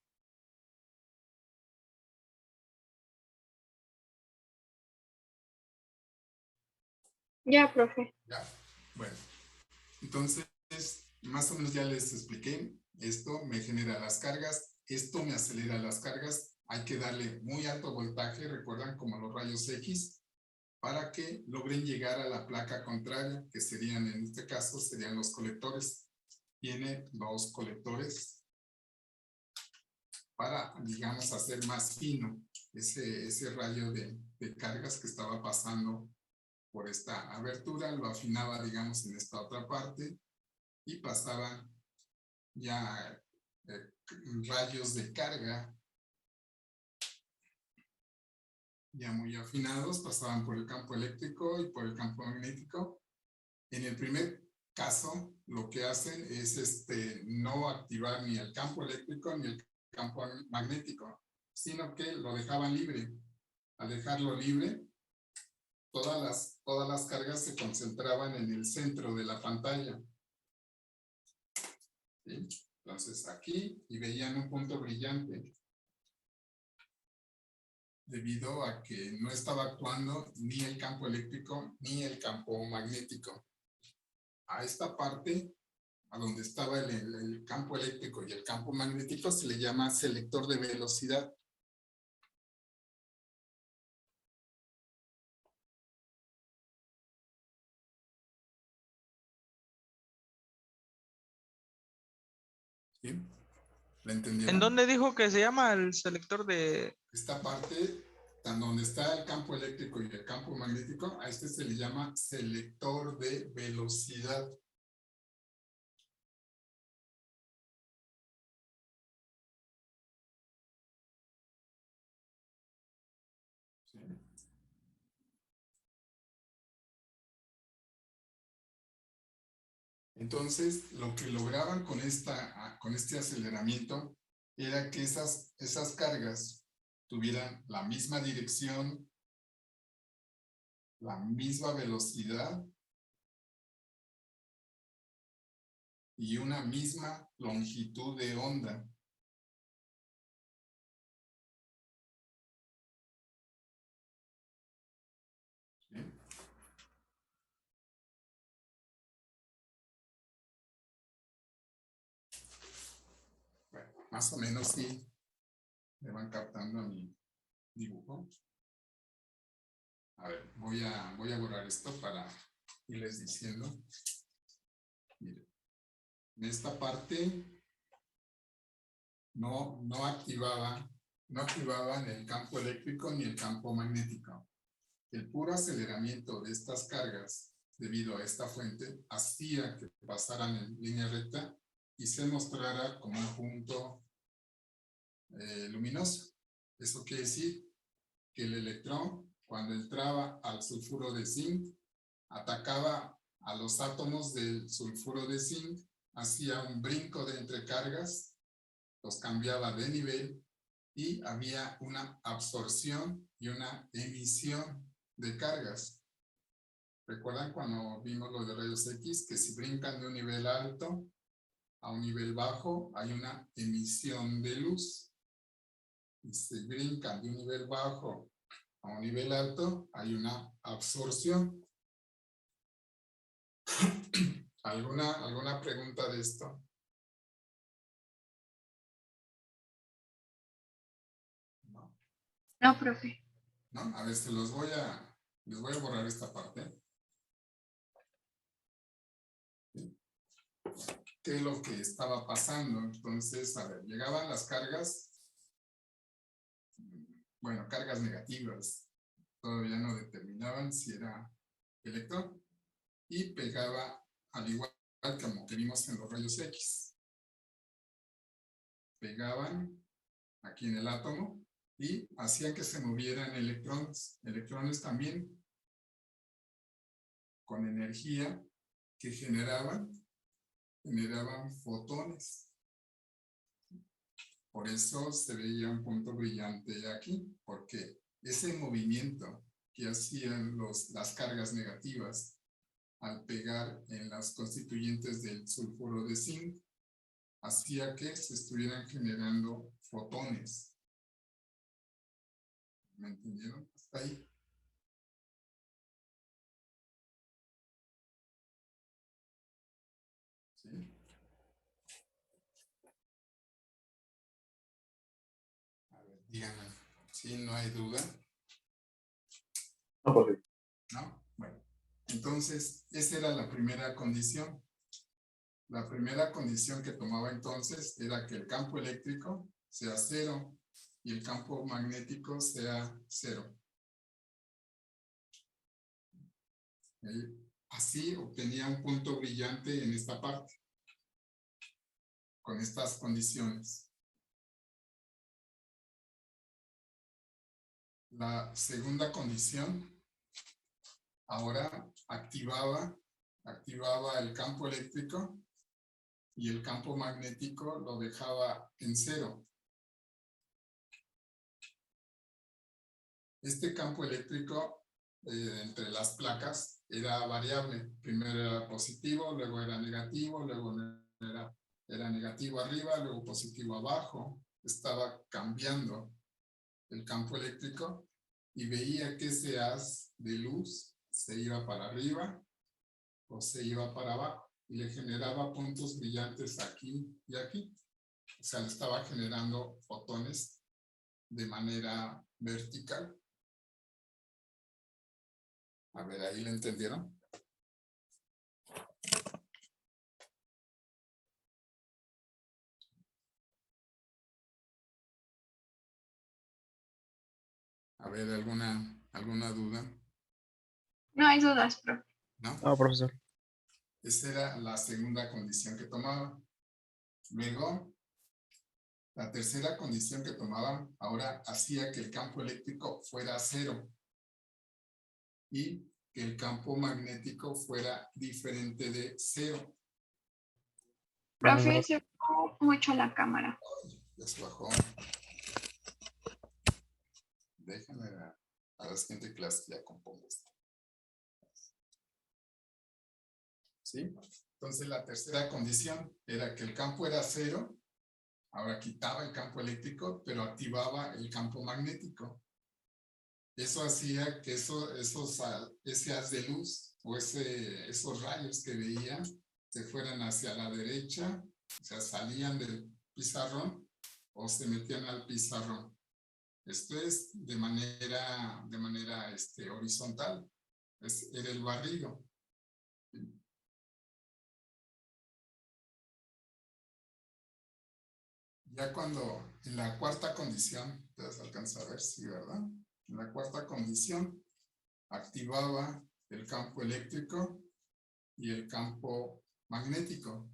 Ya, profe. Ya, bueno. Entonces, más o menos ya les expliqué. Esto me genera las cargas, esto me acelera las cargas. Hay que darle muy alto voltaje, recuerdan, como los rayos X, para que logren llegar a la placa contraria, que serían, en este caso, serían los colectores. Tiene dos colectores para, digamos, hacer más fino ese rayo de cargas que estaba pasando por esta abertura, lo afinaba, digamos, en esta otra parte y pasaban ya rayos de carga ya muy afinados, pasaban por el campo eléctrico y por el campo magnético. En el primer caso, lo que hacen es no activar ni el campo eléctrico ni el campo magnético, sino que lo dejaban libre. Al dejarlo libre, todas las cargas se concentraban en el centro de la pantalla. ¿Sí? Entonces aquí, y veían un punto brillante, debido a que no estaba actuando ni el campo eléctrico ni el campo magnético. A esta parte, a donde estaba el campo eléctrico y el campo magnético, se le llama selector de velocidad. ¿Sí? ¿La entendieron? ¿En dónde dijo que se llama el selector de...? Esta parte, tan donde está el campo eléctrico y el campo magnético, a este se le llama selector de velocidad. ¿Sí? Entonces, lo que lograban con este aceleramiento era que esas cargas tuvieran la misma dirección, la misma velocidad y una misma longitud de onda. ¿Sí? Bueno, más o menos sí me van captando a mi dibujo. A ver, voy a borrar esto para irles diciendo. Miren, en esta parte no activaban el campo eléctrico ni el campo magnético. El puro aceleramiento de estas cargas debido a esta fuente hacía que pasaran en línea recta y se mostrara como un punto luminoso. Eso quiere decir que el electrón, cuando entraba al sulfuro de zinc, atacaba a los átomos del sulfuro de zinc, hacía un brinco de entre cargas, los cambiaba de nivel y había una absorción y una emisión de cargas. ¿Recuerdan cuando vimos lo de rayos X? Que si brincan de un nivel alto a un nivel bajo, hay una emisión de luz. Y si brincan de un nivel bajo a un nivel alto, hay una absorción. ¿Alguna pregunta de esto? No. No, profe. ¿No? A ver, les voy a borrar esta parte. ¿Qué es lo que estaba pasando? Entonces, a ver, llegaban las cargas bueno, cargas negativas, todavía no determinaban si era electrón, y pegaba al igual como que vimos en los rayos X. Pegaban aquí en el átomo y hacían que se movieran electrones también con energía que generaban fotones. Por eso se veía un punto brillante aquí, porque ese movimiento que hacían las cargas negativas al pegar en las constituyentes del sulfuro de zinc, hacía que se estuvieran generando fotones. ¿Me entendieron? Hasta ahí. ¿Sí? A ver, díganme, ¿sí? ¿No hay duda? No, profe. ¿No? Bueno, entonces, esa era la primera condición. La primera condición que tomaba entonces era que el campo eléctrico sea cero y el campo magnético sea cero. Así obtenía un punto brillante en esta parte, con estas condiciones. La segunda condición ahora activaba el campo eléctrico y el campo magnético lo dejaba en cero. Este campo eléctrico entre las placas era variable. Primero era positivo, luego era negativo, luego era negativo arriba, luego positivo abajo. Estaba cambiando el campo eléctrico y veía que ese haz de luz se iba para arriba o se iba para abajo y le generaba puntos brillantes aquí y aquí. O sea, le estaba generando fotones de manera vertical. A ver, ¿ahí le entendieron? A ver, ¿alguna duda? No hay dudas, profe. ¿No? No, profesor. Esa era la segunda condición que tomaba. Luego, la tercera condición que tomaban ahora hacía que el campo eléctrico fuera cero y que el campo magnético fuera diferente de cero. Profe, se bajó mucho la cámara. Ya se bajó. Déjenme a la siguiente clase ya compongo esto. ¿Sí? Entonces la tercera condición era que el campo era cero. Ahora quitaba el campo eléctrico, pero activaba el campo magnético. Eso hacía que ese haz de luz o esos rayos que veían se fueran hacia la derecha, o sea, salían del pizarrón o se metían al pizarrón. Esto es de manera horizontal. Era el barrido. Ya cuando en la cuarta condición, ustedes alcanzan a ver, sí, ¿verdad? En la cuarta condición activaba el campo eléctrico y el campo magnético.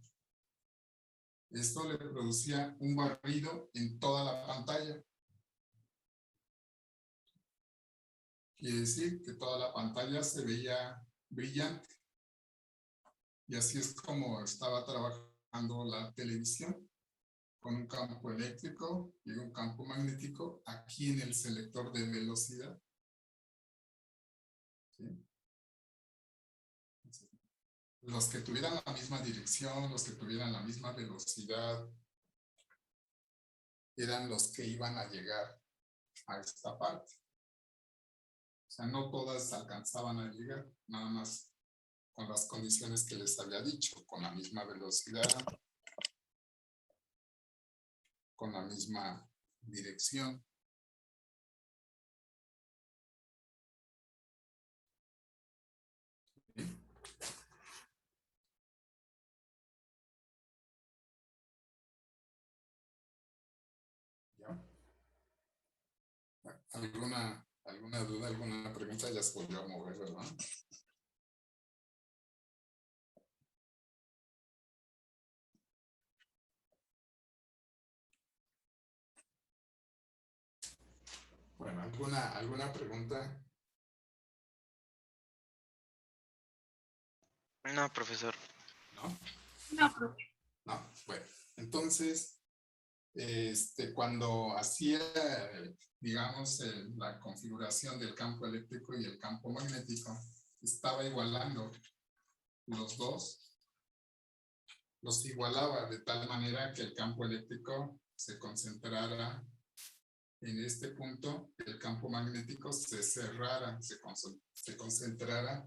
Esto le producía un barrido en toda la pantalla. Quiere decir que toda la pantalla se veía brillante. Y así es como estaba trabajando la televisión, con un campo eléctrico y un campo magnético aquí en el selector de velocidad. ¿Sí? Los que tuvieran la misma dirección, los que tuvieran la misma velocidad, eran los que iban a llegar a esta parte. O sea, no todas alcanzaban a llegar, nada más con las condiciones que les había dicho, con la misma velocidad, con la misma dirección. ¿Sí? ¿Ya? ¿Alguna duda, alguna pregunta? Ya se volvió a mover, ¿verdad? Bueno, ¿alguna pregunta? No, profesor. ¿No? No, profe. No, bueno, entonces, cuando hacía, digamos, la configuración del campo eléctrico y el campo magnético, estaba igualando los dos, los igualaba de tal manera que el campo eléctrico se concentrara en este punto, el campo magnético se cerrara, se concentrara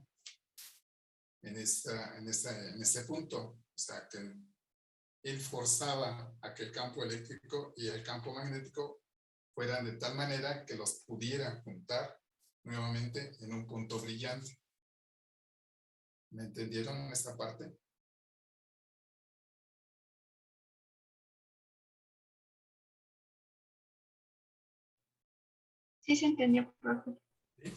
en ese punto. O sea, que él forzaba a que el campo eléctrico y el campo magnético fueran de tal manera que los pudiera juntar nuevamente en un punto brillante. ¿Me entendieron esta parte? Sí se entendió, profe. ¿Sí?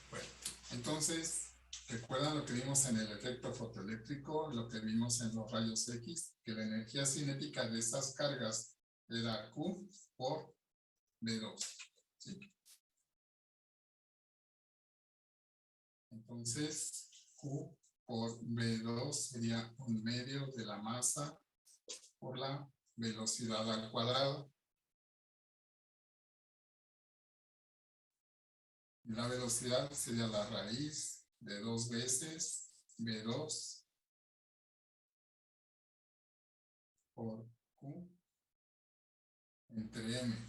Bueno, entonces, ¿recuerdan lo que vimos en el efecto fotoeléctrico, lo que vimos en los rayos X? Que la energía cinética de esas cargas era Q por V2. ¿Sí? Entonces, Q por V2 sería un medio de la masa por la velocidad al cuadrado. Y la velocidad sería la raíz de 2 veces V2 por Q entre M.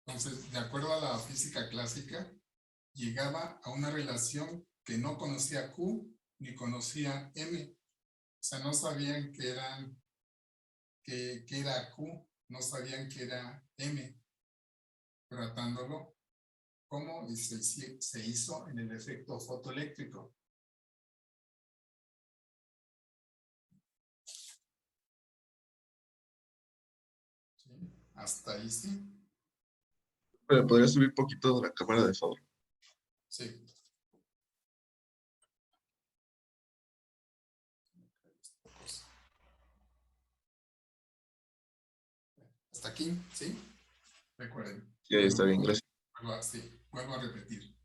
Entonces, de acuerdo a la física clásica, llegaba a una relación que no conocía Q ni conocía M. O sea, no sabían que era Q, no sabían que era M. Tratándolo como se hizo en el efecto fotoeléctrico. ¿Sí? Hasta ahí sí. Pero podría subir un poquito de la cámara, de favor. Sí. Hasta aquí, ¿sí? Recuerden. Sí, ahí está bien, gracias. Vuelvo a repetir.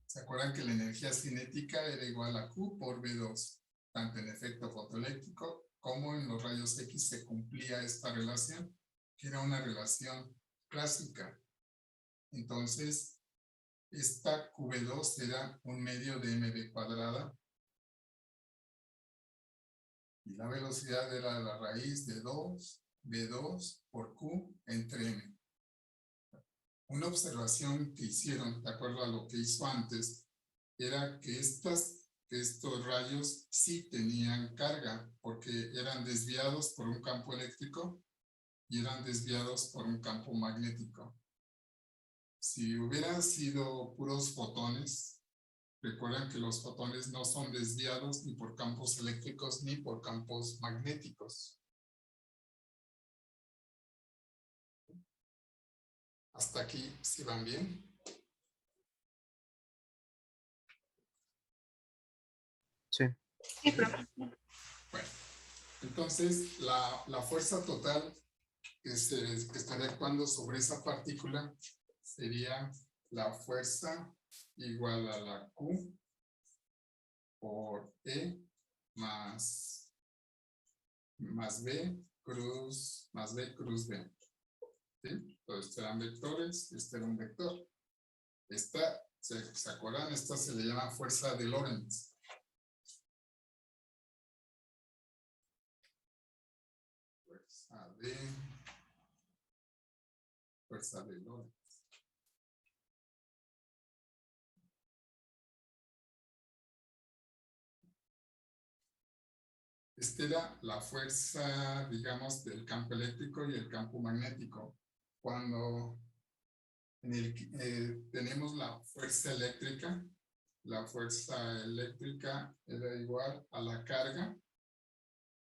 ¿Se acuerdan que la energía cinética era igual a Q por V2? Tanto en efecto fotoeléctrico como en los rayos X se cumplía esta relación, que era una relación clásica. Entonces, esta QV2 era un medio de mv cuadrada y la velocidad era la raíz de 2 V2 por Q entre M. Una observación que hicieron, de acuerdo a lo que hizo antes, era que estos rayos sí tenían carga, porque eran desviados por un campo eléctrico y eran desviados por un campo magnético. Si hubieran sido puros fotones, recuerden que los fotones no son desviados ni por campos eléctricos ni por campos magnéticos. Hasta aquí, ¿sí van bien? Sí. Sí, profe. Bueno, entonces la fuerza total que estaría actuando sobre esa partícula sería la fuerza igual a la Q por E más B cruz B. ¿Sí? Entonces eran vectores, este era un vector. Esta, ¿se acuerdan? Esta se le llama fuerza de Lorentz. Fuerza de Lorentz. Esta era la fuerza, digamos, del campo eléctrico y el campo magnético. Cuando tenemos la fuerza eléctrica era igual a la carga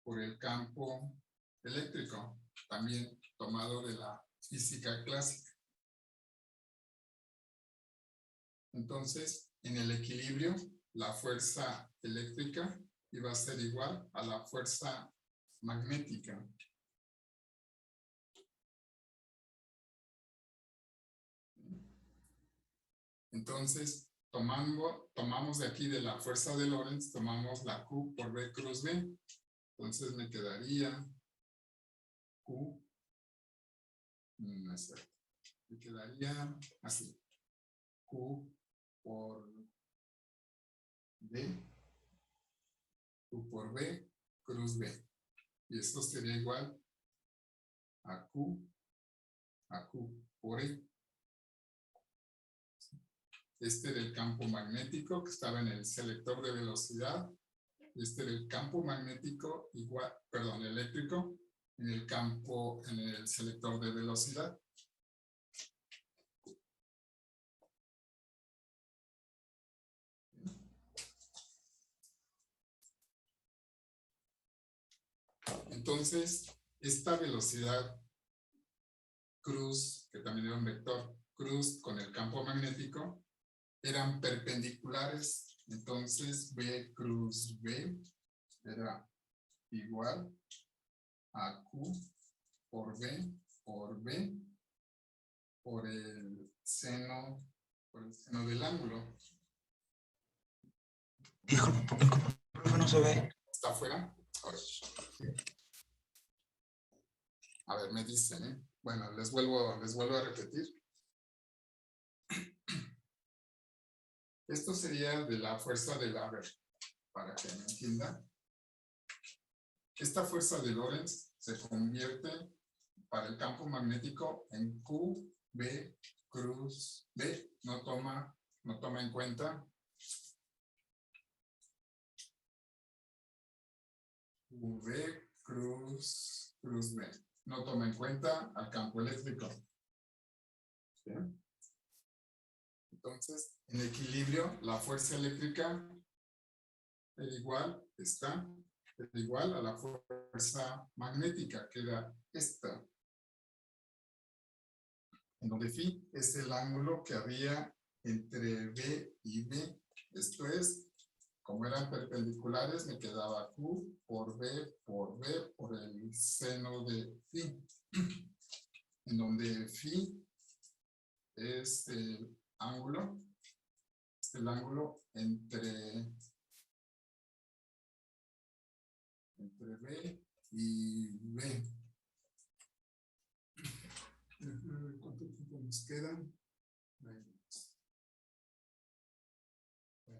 por el campo eléctrico, también tomado de la física clásica. Entonces, en el equilibrio, la fuerza eléctrica iba a ser igual a la fuerza magnética. Entonces, tomamos de aquí de la fuerza de Lorentz, tomamos la Q por B cruz B. Entonces me quedaría Q, no es cierto, me quedaría así, Q por B, Q por B, cruz B. Y esto sería igual a Q por E. Este era el campo magnético que estaba en el selector de velocidad. Este era el campo magnético igual, perdón, eléctrico en el selector de velocidad. Entonces, esta velocidad cruz, que también era un vector cruz con el campo magnético, eran perpendiculares. Entonces, B cruz B era igual a Q por B por el seno del ángulo. Hijo, el profe no se ve. ¿Está afuera? A ver, me dicen, ¿eh? Bueno, les vuelvo a repetir. Esto sería de la fuerza de Lorentz, para que me entiendan. Esta fuerza de Lorentz se convierte para el campo magnético en Q, B, cruz, B. No toma en cuenta V, cruz B. No toma en cuenta al campo eléctrico. ¿Bien? Entonces, en equilibrio, la fuerza eléctrica es igual a la fuerza magnética, que era esta. En donde phi es el ángulo que había entre B y B. Esto es, como eran perpendiculares, me quedaba Q por B por el seno de phi. En donde phi es el ángulo entre B y B. ¿Cuánto tiempo nos queda?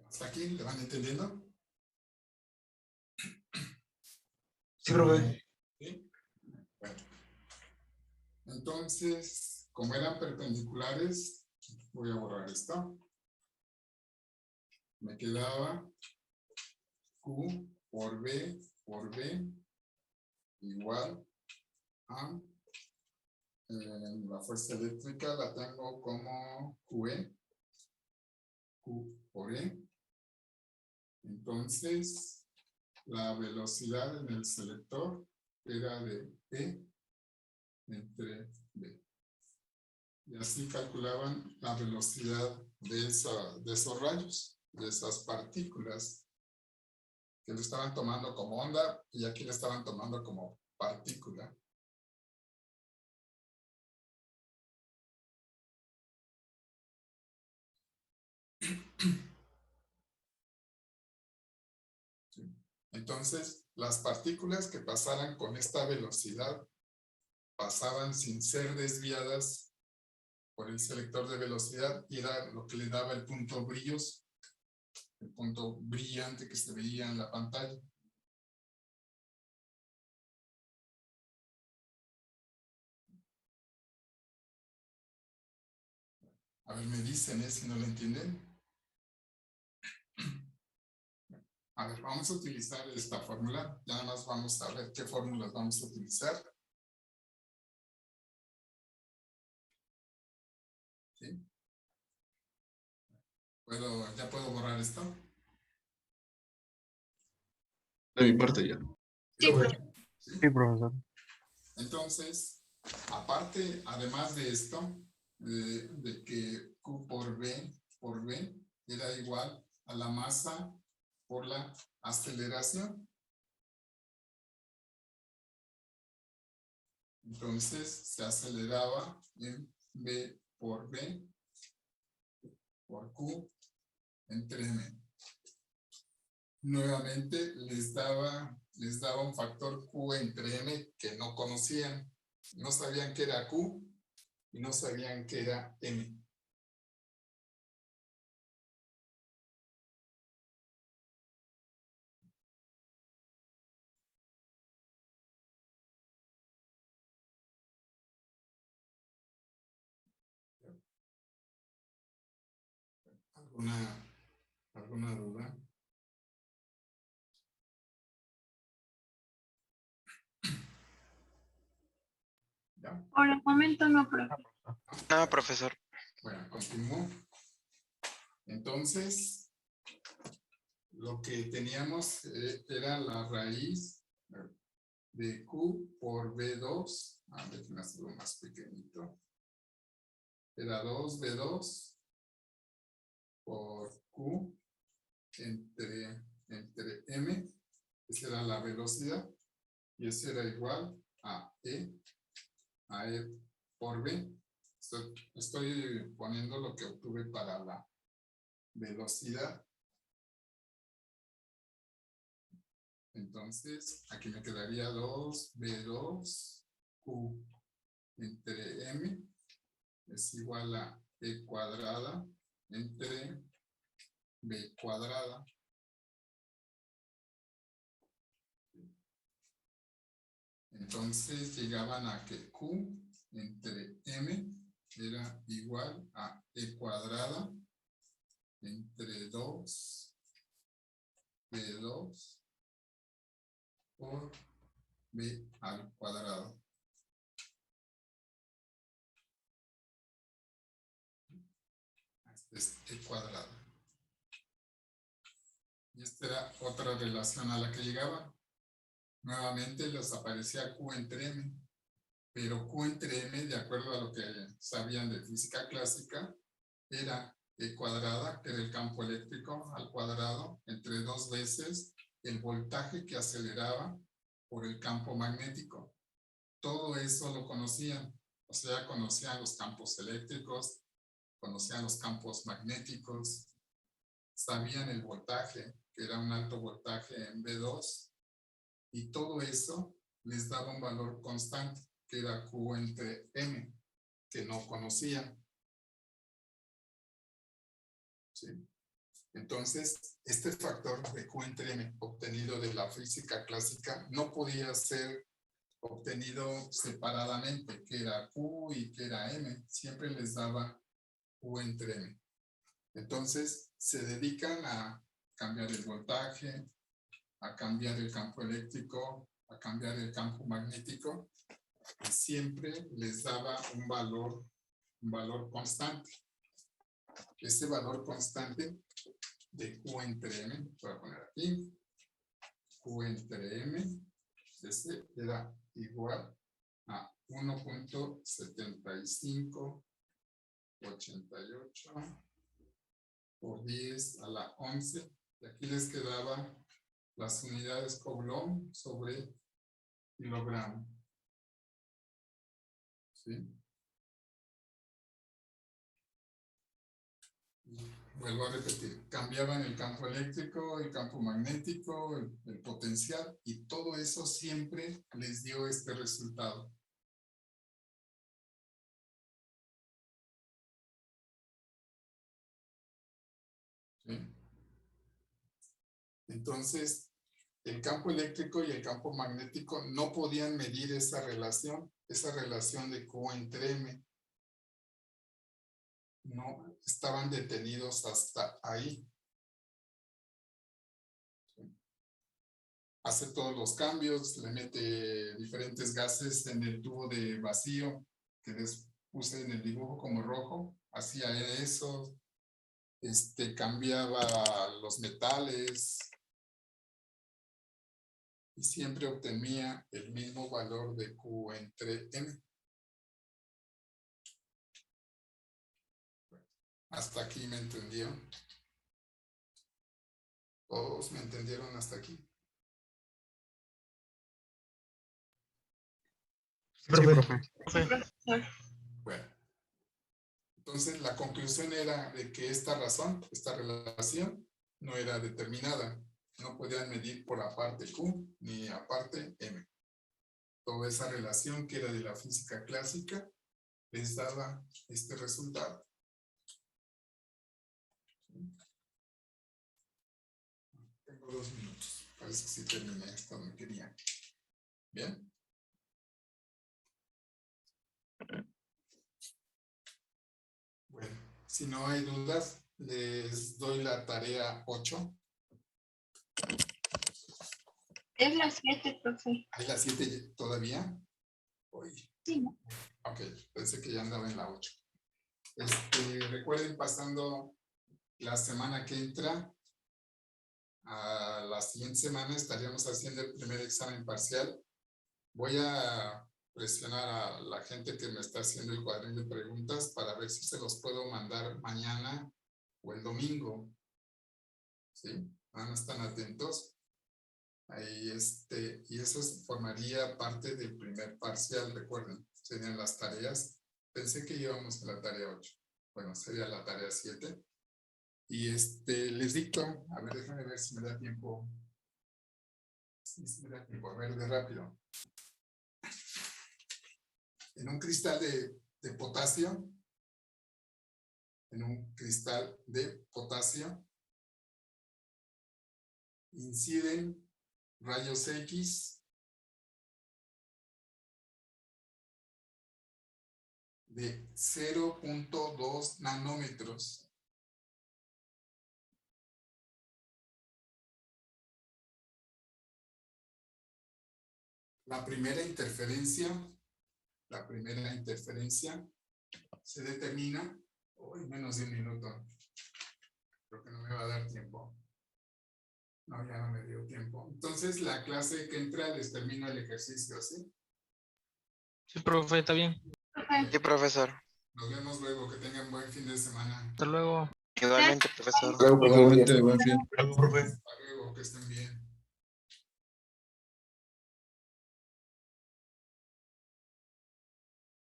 ¿Hasta aquí? ¿Le van entendiendo? Sí, profe. ¿Sí? Bueno. Entonces, como eran perpendiculares, voy a borrar esto. Me quedaba Q por B igual a la fuerza eléctrica la tengo como QE, Q por E. Entonces, la velocidad en el selector era de E entre B. Y así calculaban la velocidad de esos rayos, de esas partículas que lo estaban tomando como onda y aquí lo estaban tomando como partícula. Entonces, las partículas que pasaran con esta velocidad pasaban sin ser desviadas por el selector de velocidad y era lo que le daba el punto brilloso, el punto brillante que se veía en la pantalla. A ver, me dicen, si no lo entienden. A ver, vamos a utilizar esta fórmula. Ya nada más vamos a ver qué fórmulas vamos a utilizar. ¿Sí? ¿Ya puedo borrar esto? De mi parte ya. Sí, ¿Sí? Sí, profesor. Entonces, Aparte, además de esto, de que Q por B era igual a la masa por la aceleración. Entonces se aceleraba en B por B por Q entre M. Nuevamente les daba un factor Q entre M que no conocían. No sabían que era Q y no sabían que era M. ¿Alguna duda? ¿Ya? Por el momento no, profe. No, profesor. Bueno, continúo. Entonces, lo que teníamos era la raíz de Q por B2. Déjenme hacerlo más pequeñito. Era 2B2 por Q entre M. Esa era la velocidad. Y eso era igual a E por B. Estoy poniendo lo que obtuve para la velocidad. Entonces, aquí me quedaría 2B2 Q entre M es igual a E cuadrada entre B cuadrada. Entonces llegaban a que Q entre M era igual a E cuadrada entre 2 B2 por B al cuadrado. Este es E cuadrado. Y esta era otra relación a la que llegaba. Nuevamente les aparecía Q entre M. Pero Q entre M, de acuerdo a lo que sabían de física clásica, era E cuadrada, que era el campo eléctrico al cuadrado, entre 2 veces el voltaje que aceleraba por el campo magnético. Todo eso lo conocían. O sea, conocían los campos eléctricos, conocían los campos magnéticos, sabían el voltaje, que era un alto voltaje en B2, y todo eso les daba un valor constante, que era Q entre M, que no conocían. ¿Sí? Entonces, este factor de Q entre M obtenido de la física clásica no podía ser obtenido separadamente, que era Q y que era M. Siempre les daba Q entre M. Entonces, se dedican a cambiar el voltaje, a cambiar el campo eléctrico, a cambiar el campo magnético, y siempre les daba un valor constante. Ese valor constante de Q entre M, voy a poner aquí, Q entre M, ese era igual a 1.7588 por 10 a la 11. Y aquí les quedaba las unidades Coulomb sobre kilogramo. ¿Sí? Vuelvo a repetir, cambiaban el campo eléctrico, el campo magnético, el potencial, y todo eso siempre les dio este resultado. ¿Sí? Entonces, el campo eléctrico y el campo magnético no podían medir esa relación de Q entre M. No, estaban detenidos hasta ahí. Hace todos los cambios, le mete diferentes gases en el tubo de vacío que les puse en el dibujo como rojo. Hacía eso, cambiaba los metales y siempre obtenía el mismo valor de Q entre M. Hasta aquí me entendieron. Todos me entendieron hasta aquí. Sí, profe. Bueno. Entonces la conclusión era de que esta relación, no era determinada. No podían medir por aparte Q ni aparte M. Toda esa relación que era de la física clásica les daba este resultado. Tengo 2 minutos. Parece que sí terminé hasta donde quería. Bien. Bueno, si no hay dudas, les doy la tarea 8. Es las 7, profe. ¿Hay la 7 todavía? Hoy. Sí. Ok, pensé que ya andaba en la 8. Recuerden, pasando la semana que entra, a la siguiente semana estaríamos haciendo el primer examen parcial. Voy a presionar a la gente que me está haciendo el cuaderno de preguntas para ver si se los puedo mandar mañana o el domingo. ¿Sí? ¿No están atentos? Ahí y eso formaría parte del primer parcial, recuerden, serían las tareas. Pensé que íbamos a la tarea 8. Bueno, sería la tarea 7. Y les dicto, a ver, déjame ver si me da tiempo. Sí, me da tiempo, a ver, de rápido. En un cristal de potasio, inciden rayos X de 0.2 nanómetros. La primera interferencia se determina en menos de un minuto. Creo que no me va a dar tiempo. No, ya no me dio tiempo. Entonces, la clase que entra les termino el ejercicio, ¿sí? Sí, profe, está bien. Sí, profesor. Nos vemos luego. Que tengan buen fin de semana. Hasta luego. Igualmente, profesor. Igualmente, buen fin. Luego, profe. Hasta luego, que estén bien.